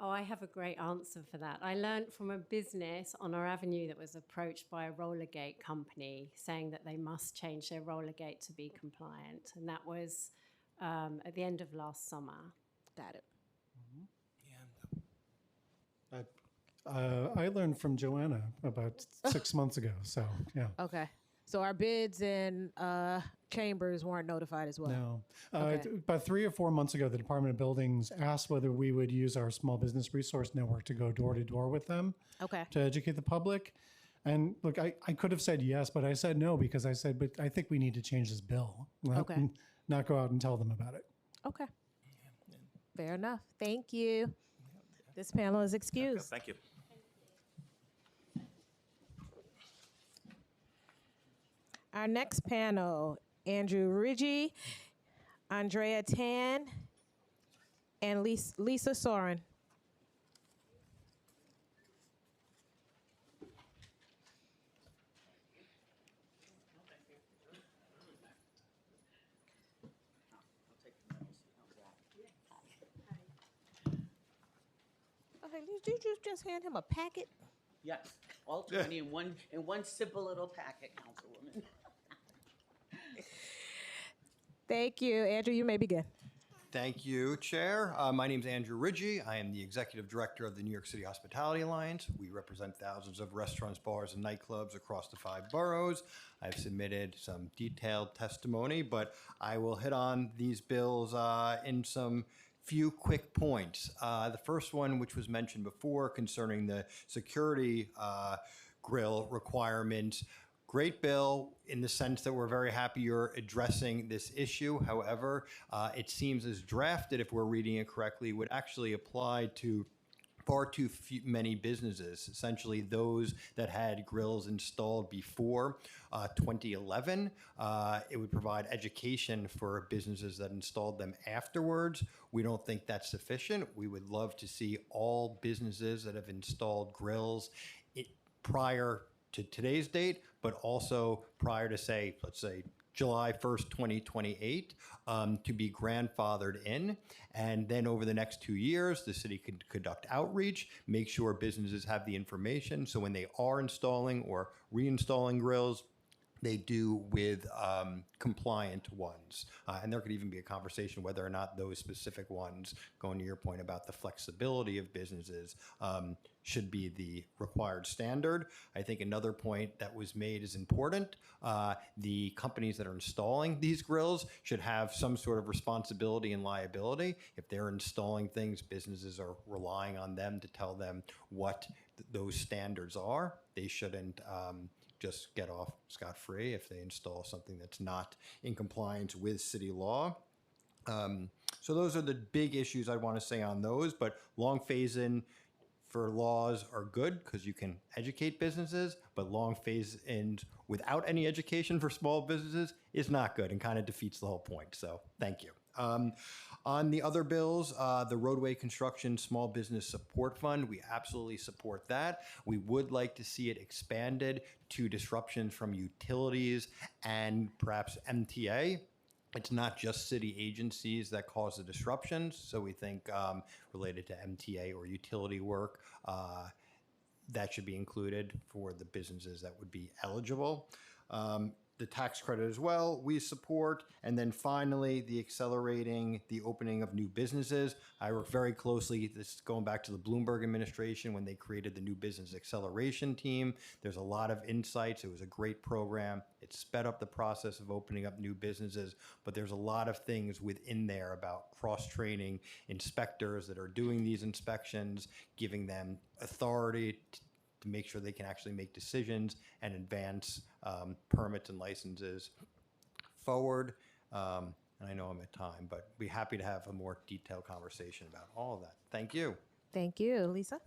Oh, I have a great answer for that. I learned from a business on our avenue that was approached by a roller gate company saying that they must change their roller gate to be compliant. And that was at the end of last summer. Got it. I learned from Joanna about 6 months ago. So, yeah. Okay. So our bids and chambers weren't notified as well. No. Okay. About 3 or 4 months ago, the Department of Buildings asked whether we would use our small business resource network to go door to door with them Okay. to educate the public. And look, I could have said yes, but I said no because I said, but I think we need to change this bill. Okay. Not go out and tell them about it. Okay. Fair enough. Thank you. This panel is excused. Thank you. Our next panel, Andrew Ridgie, Andrea Tan, and Lisa Soren. Okay, did you just hand him a packet? Yes, all 20 in one simple little packet, Councilwoman. Thank you. Andrew, you may begin. Thank you, Chair. My name is Andrew Ridgie. I am the Executive Director of the New York City Hospitality Alliance. We represent thousands of restaurants, bars, and nightclubs across the 5 boroughs. I've submitted some detailed testimony, but I will hit on these bills in some few quick points. The first one, which was mentioned before concerning the security grill requirements. Great bill in the sense that we're very happy you're addressing this issue. However, it seems as drafted, if we're reading it correctly, would actually apply to far too many businesses, essentially those that had grills installed before 2011. It would provide education for businesses that installed them afterwards. We don't think that's sufficient. We would love to see all businesses that have installed grills prior to today's date, but also prior to, say, let's say, July 1st, 2028, to be grandfathered in. And then over the next 2 years, the city could conduct outreach, make sure businesses have the information. So when they are installing or reinstalling grills, they do with compliant ones. And there could even be a conversation whether or not those specific ones, going to your point about the flexibility of businesses, should be the required standard. I think another point that was made is important. The companies that are installing these grills should have some sort of responsibility and liability. If they're installing things, businesses are relying on them to tell them what those standards are. They shouldn't just get off scot-free if they install something that's not in compliance with city law. So those are the big issues I want to say on those, but long phase-in for laws are good because you can educate businesses, but long phase-ins without any education for small businesses is not good and kind of defeats the whole point. So thank you. On the other bills, the roadway construction small business support fund, we absolutely support that. We would like to see it expanded to disruptions from utilities and perhaps MTA. It's not just city agencies that cause the disruptions. So we think related to MTA or utility work, that should be included for the businesses that would be eligible. The tax credit as well, we support. And then finally, the accelerating the opening of new businesses. I work very closely, this is going back to the Bloomberg administration when they created the new business acceleration team. There's a lot of insights. It was a great program. It sped up the process of opening up new businesses, but there's a lot of things within there about cross-training inspectors that are doing these inspections, giving them authority to make sure they can actually make decisions and advance permits and licenses forward. And I know I'm at time, but be happy to have a more detailed conversation about all of that. Thank you. Thank you. Lisa?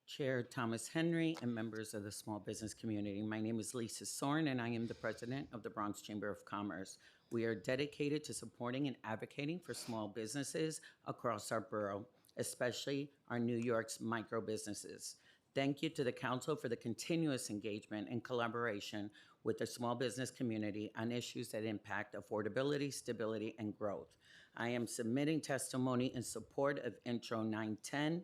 Chair Thomas Henry and members of the small business community. My name is Lisa Soren, and I am the president of the Bronx Chamber of Commerce. We are dedicated to supporting and advocating for small businesses across our borough, especially our New York's micro businesses. Thank you to the council for the continuous engagement and collaboration with the small business community on issues that impact affordability, stability, and growth. I am submitting testimony in support of Intro 910,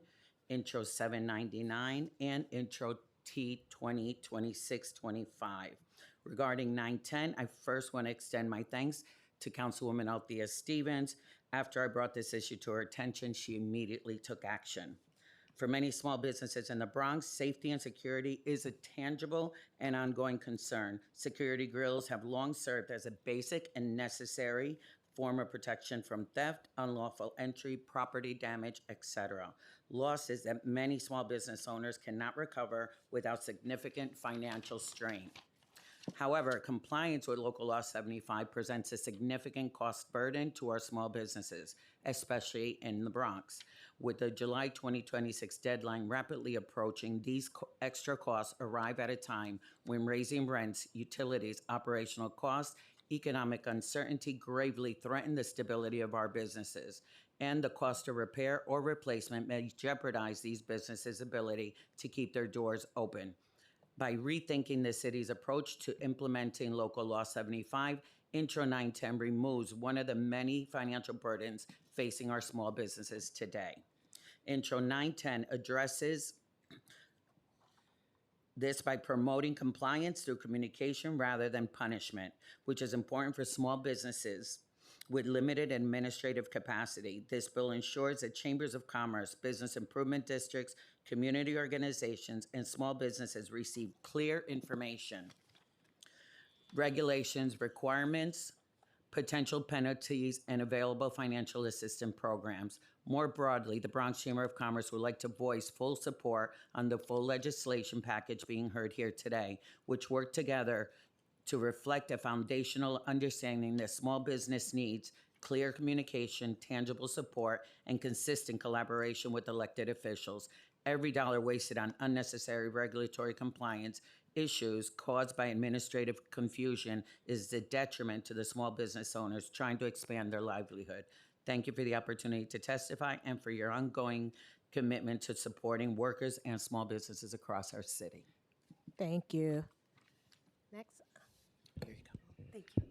Intro 799, and Intro T 2026-25. Regarding 910, I first want to extend my thanks to Councilwoman Althea Stevens. After I brought this issue to her attention, she immediately took action. For many small businesses in the Bronx, safety and security is a tangible and ongoing concern. Security grills have long served as a basic and necessary form of protection from theft, unlawful entry, property damage, etc. Losses that many small business owners cannot recover without significant financial strain. However, compliance with Local Law 75 presents a significant cost burden to our small businesses, especially in the Bronx. With the July 2026 deadline rapidly approaching, these extra costs arrive at a time when raising rents, utilities, operational costs, economic uncertainty gravely threaten the stability of our businesses, and the cost of repair or replacement may jeopardize these businesses' ability to keep their doors open. By rethinking the city's approach to implementing Local Law 75, Intro 910 removes one of the many financial burdens facing our small businesses today. Intro 910 addresses this by promoting compliance through communication rather than punishment, which is important for small businesses with limited administrative capacity. This bill ensures that chambers of commerce, business improvement districts, community organizations, and small businesses receive clear information, regulations, requirements, potential penalties, and available financial assistance programs. More broadly, the Bronx Chamber of Commerce would like to voice full support on the full legislation package being heard here today, which work together to reflect a foundational understanding that small business needs clear communication, tangible support, and consistent collaboration with elected officials. Every dollar wasted on unnecessary regulatory compliance issues caused by administrative confusion is a detriment to the small business owners trying to expand their livelihood. Thank you for the opportunity to testify and for your ongoing commitment to supporting workers and small businesses across our city. Thank you. Next. Thank you.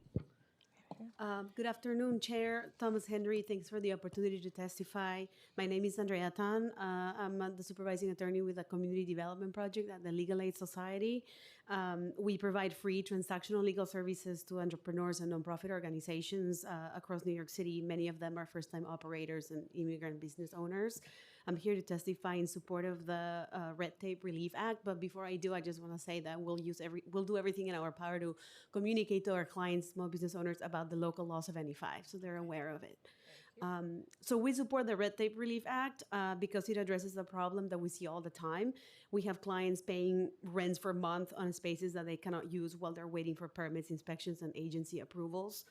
Good afternoon, Chair Thomas Henry. Thanks for the opportunity to testify. My name is Andrea Tan. I'm the supervising attorney with the Community Development Project at the Legal Aid Society. We provide free transactional legal services to entrepreneurs and nonprofit organizations across New York City. Many of them are first-time operators and immigrant business owners. I'm here to testify in support of the Red Tape Relief Act, but before I do, I just want to say that we'll do everything in our power to communicate to our clients, small business owners, about the Local Law 75, so they're aware of it. So we support the Red Tape Relief Act because it addresses a problem that we see all the time. We have clients paying rents for months on spaces that they cannot use while they're waiting for permits, inspections, and agency approvals.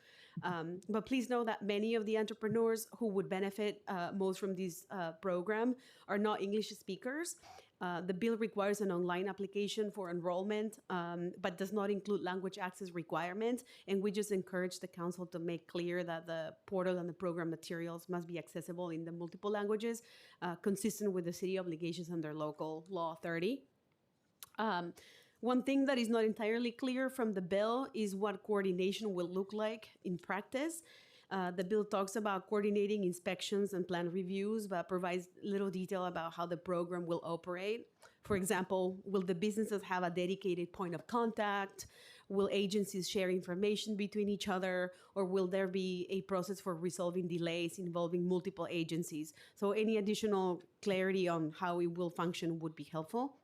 But please know that many of the entrepreneurs who would benefit most from this program are not English speakers. The bill requires an online application for enrollment, but does not include language access requirements. And we just encourage the council to make clear that the portal and the program materials must be accessible in the multiple languages, consistent with the city obligations under Local Law 30. One thing that is not entirely clear from the bill is what coordination will look like in practice. The bill talks about coordinating inspections and plan reviews, but provides little detail about how the program will operate. For example, will the businesses have a dedicated point of contact? Will agencies share information between each other? Or will there be a process for resolving delays involving multiple agencies? So any additional clarity on how it will function would be helpful.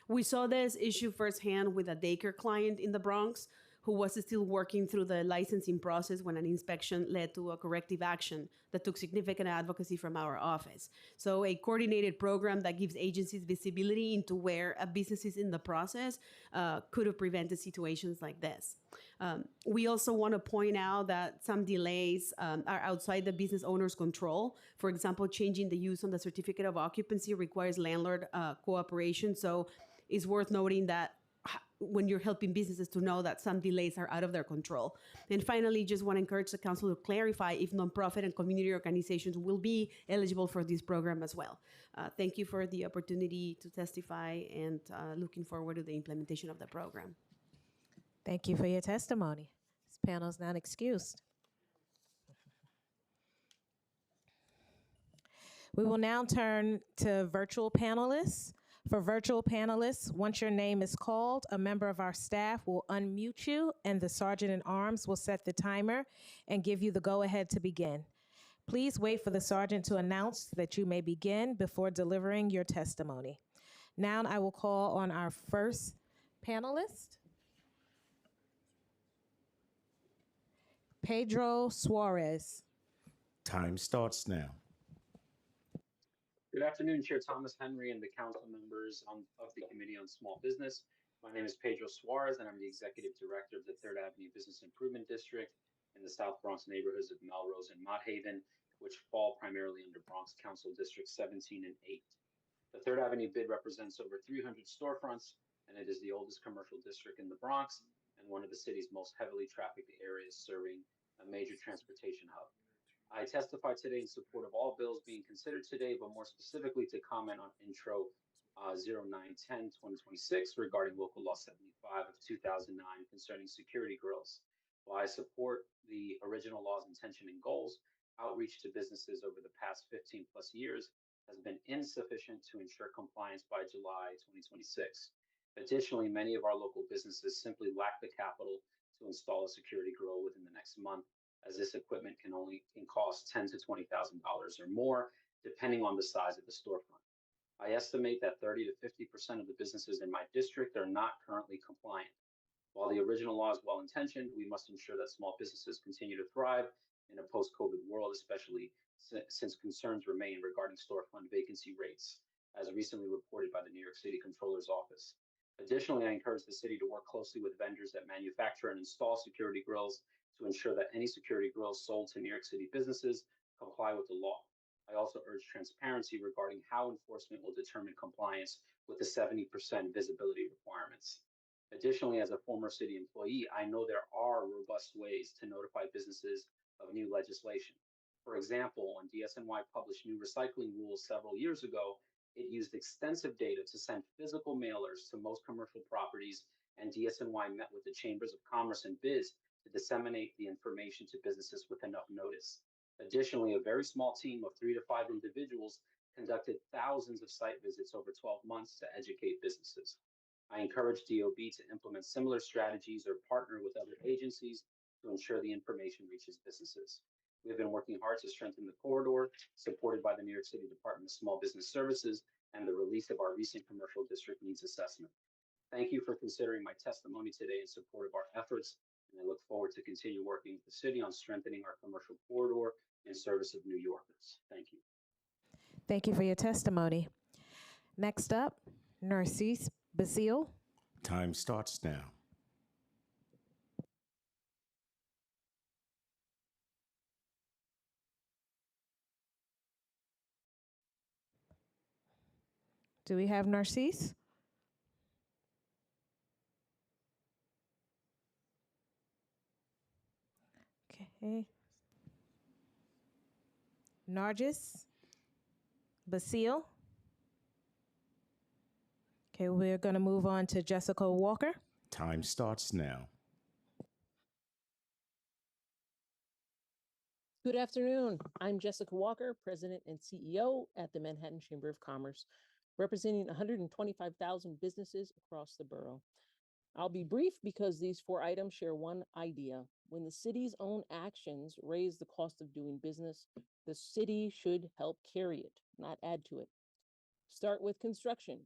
We saw this issue firsthand with a daycare client in the Bronx who was still working through the licensing process when an inspection led to a corrective action that took significant advocacy from our office. So a coordinated program that gives agencies visibility into where a business is in the process could have prevented situations like this. We also want to point out that some delays are outside the business owner's control. For example, changing the use on the certificate of occupancy requires landlord cooperation. So it's worth noting that when you're helping businesses to know that some delays are out of their control. And finally, just want to encourage the council to clarify if nonprofit and community organizations will be eligible for this program as well. Thank you for the opportunity to testify and looking forward to the implementation of the program. Thank you for your testimony. This panel is not excused. We will now turn to virtual panelists. For virtual panelists, once your name is called, a member of our staff will unmute you and the sergeant in arms will set the timer and give you the go-ahead to begin. Please wait for the sergeant to announce that you may begin before delivering your testimony. Now I will call on our first panelist, Pedro Suarez. Time starts now. Good afternoon, Chair Thomas Henry and the council members of the Committee on Small Business. My name is Pedro Suarez, and I'm the Executive Director of the 3rd Avenue Business Improvement District in the South Bronx neighborhoods of Melrose and Mott Haven, which fall primarily under Bronx Council Districts 17 and 8. The 3rd Avenue bid represents over 300 storefronts, and it is the oldest commercial district in the Bronx and one of the city's most heavily trafficked areas, serving a major transportation hub. I testify today in support of all bills being considered today, but more specifically to comment on Intro 0910-2026 regarding Local Law 75 of 2009 concerning security grills. While I support the original law's intention and goals, outreach to businesses over the past 15 plus years has been insufficient to ensure compliance by July 2026. Additionally, many of our local businesses simply lack the capital to install a security grill within the next month, as this equipment can cost $10,000 to $20,000 or more, depending on the size of the storefront. I estimate that 30 to 50% of the businesses in my district are not currently compliant. While the original law is well-intentioned, we must ensure that small businesses continue to thrive in a post-COVID world, especially since concerns remain regarding storefront vacancy rates, as recently reported by the New York City Comptroller's Office. Additionally, I encourage the city to work closely with vendors that manufacture and install security grills to ensure that any security grills sold to New York City businesses comply with the law. I also urge transparency regarding how enforcement will determine compliance with the 70% visibility requirements. Additionally, as a former city employee, I know there are robust ways to notify businesses of new legislation. For example, when DSNY published new recycling rules several years ago, it used extensive data to send physical mailers to most commercial properties, and DSNY met with the Chambers of Commerce and Biz to disseminate the information to businesses with enough notice. Additionally, a very small team of 3 to 5 individuals conducted thousands of site visits over 12 months to educate businesses. I encourage DOB to implement similar strategies or partner with other agencies to ensure the information reaches businesses. We have been working hard to strengthen the corridor, supported by the New York City Department of Small Business Services and the release of our recent commercial district needs assessment. Thank you for considering my testimony today in support of our efforts, and I look forward to continue working with the city on strengthening our commercial corridor in service of New Yorkers. Thank you. Thank you for your testimony. Next up, Nycc Basile. Time starts now. Do we have Nycc? Okay. Nycc Basile. Okay, we're going to move on to Jessica Walker. Time starts now. Good afternoon. I'm Jessica Walker, President and CEO at the Manhattan Chamber of Commerce, representing 125,000 businesses across the borough. I'll be brief because these 4 items share one idea. When the city's own actions raise the cost of doing business, the city should help carry it, not add to it. Start with construction.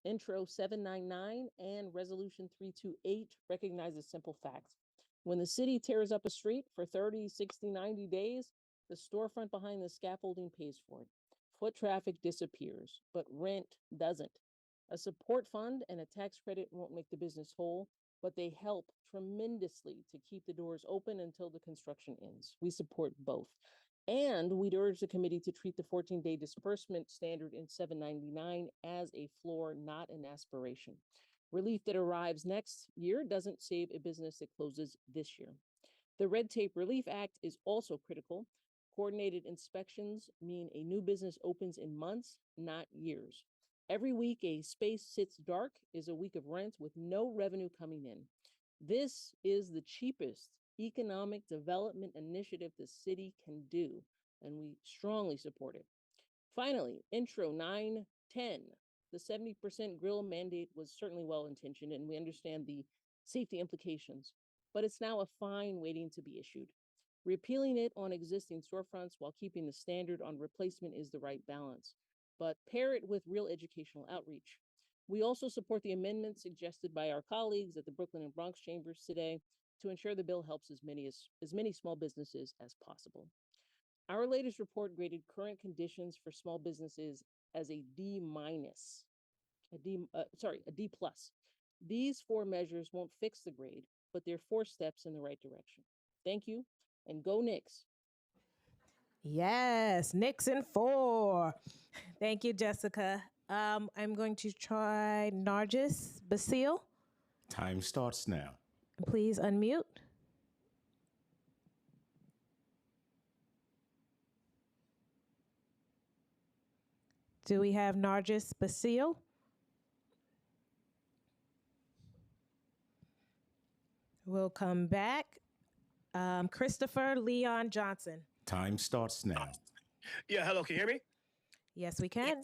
Intro 799 and Resolution 328 recognize a simple fact. When the city tears up a street for 30, 60, 90 days, the storefront behind the scaffolding pays for it. Foot traffic disappears, but rent doesn't. A support fund and a tax credit won't make the business whole, but they help tremendously to keep the doors open until the construction ends. We support both. And we'd urge the committee to treat the 14-day disbursement standard in 799 as a floor, not an aspiration. Relief that arrives next year doesn't save a business that closes this year. The Red Tape Relief Act is also critical. Coordinated inspections mean a new business opens in months, not years. Every week a space sits dark is a week of rent with no revenue coming in. This is the cheapest economic development initiative the city can do, and we strongly support it. Finally, Intro 910 The 70% grill mandate was certainly well-intentioned, and we understand the safety implications, but it's now a fine waiting to be issued. Repealing it on existing storefronts while keeping the standard on replacement is the right balance, but pair it with real educational outreach. We also support the amendments suggested by our colleagues at the Brooklyn and Bronx chambers today to ensure the bill helps as many small businesses as possible. Our latest report graded current conditions for small businesses as a D minus, a D plus. These 4 measures won't fix the grade, but they're 4 steps in the right direction. Thank you, and go Knicks. Yes, Nixon 4. Thank you, Jessica. I'm going to try Nargis Basile. Time starts now. Please unmute. Do we have Nargis Basile? We'll come back. Christopher Leon Johnson. Time starts now. Yeah, hello, can you hear me? Yes, we can.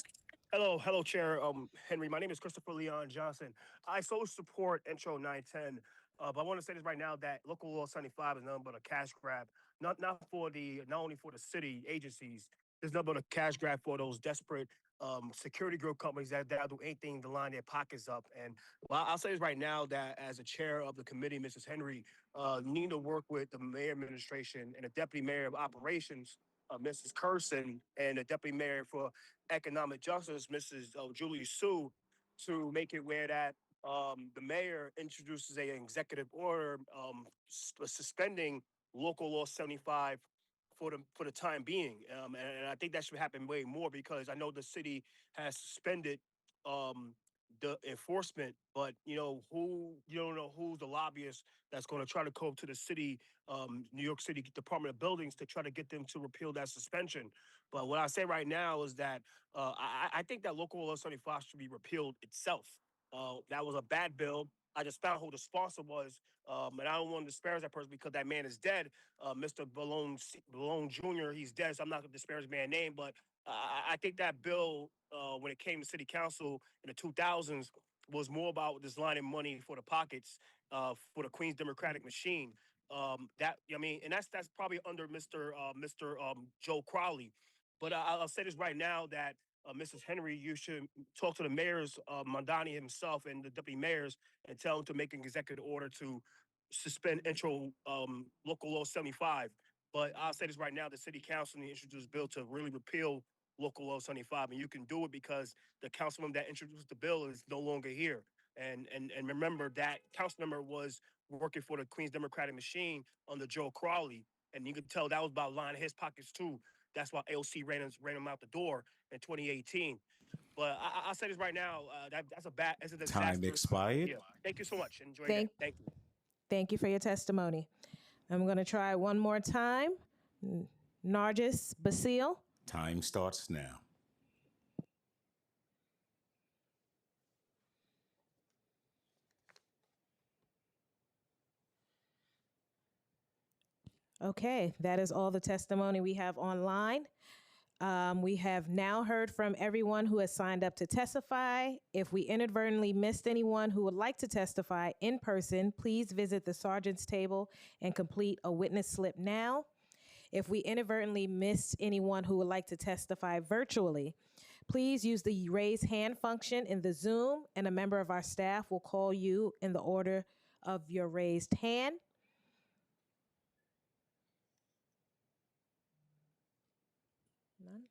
Hello, Chair Henry. My name is Christopher Leon Johnson. I so support Intro 910, but I want to say this right now that Local Law 75 is nothing but a cash grab, not only for the city agencies. There's nothing but a cash grab for those desperate security group companies that'll do anything to line their pockets up. And I'll say this right now that as a chair of the committee, Mrs. Henry, need to work with the mayor administration and the deputy mayor of operations, Mrs. Curson, and the deputy mayor for economic justice, Mrs. Julie Sue, to make it where that the mayor introduces an executive order suspending Local Law 75 for the time being, and I think that should happen way more because I know the city has suspended the enforcement, but you don't know who's the lobbyist that's going to try to go to the city, New York City Department of Buildings to try to get them to repeal that suspension. But what I say right now is that I think that Local Law 75 should be repealed itself. That was a bad bill. I just found who the sponsor was, and I don't want to disparage that person because that man is dead. Mr. Balone Jr., he's dead, so I'm not going to disparage the man's name, but I think that bill, when it came to city council in the 2000s, was more about just lining money for the pockets for the Queens Democratic machine. And that's probably under Mr. Joe Crowley. But I'll say this right now that Mrs. Henry, you should talk to the mayors, Mondani himself, and the deputy mayors, and tell them to make an executive order to suspend intro Local Law 75. But I'll say this right now: the City Council needs to introduce a bill to really repeal Local Law 75, and you can do it because the councilman that introduced the bill is no longer here. And remember that council member was working for the Queens Democratic machine under Joe Crowley, and you can tell that was about lining his pockets too. That's why AOC ran him out the door in 2018. But I'll say this right now: that's a disaster. Time expired. Yeah. Thank you so much. Enjoy Thank Thank you. Thank you for your testimony. I'm going to try one more time. Nargis Basile. Time starts now. Okay, that is all the testimony we have online. We have now heard from everyone who has signed up to testify. If we inadvertently missed anyone who would like to testify in person, please visit the sergeant's table and complete a witness slip now. If we inadvertently missed anyone who would like to testify virtually, please use the raise hand function in the Zoom, and a member of our staff will call you in the order of your raised hand. None.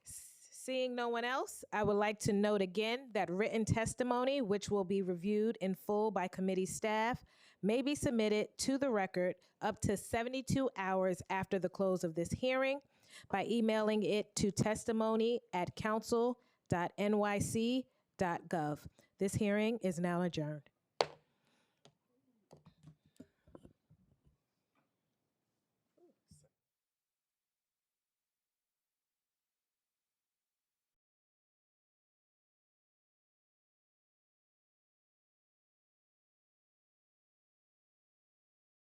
Seeing no one else, I would like to note again that written testimony, which will be reviewed in full by committee staff, may be submitted to the record up to 72 hours after the close of this hearing by emailing it to testimony@council.nyc.gov. This hearing is now adjourned.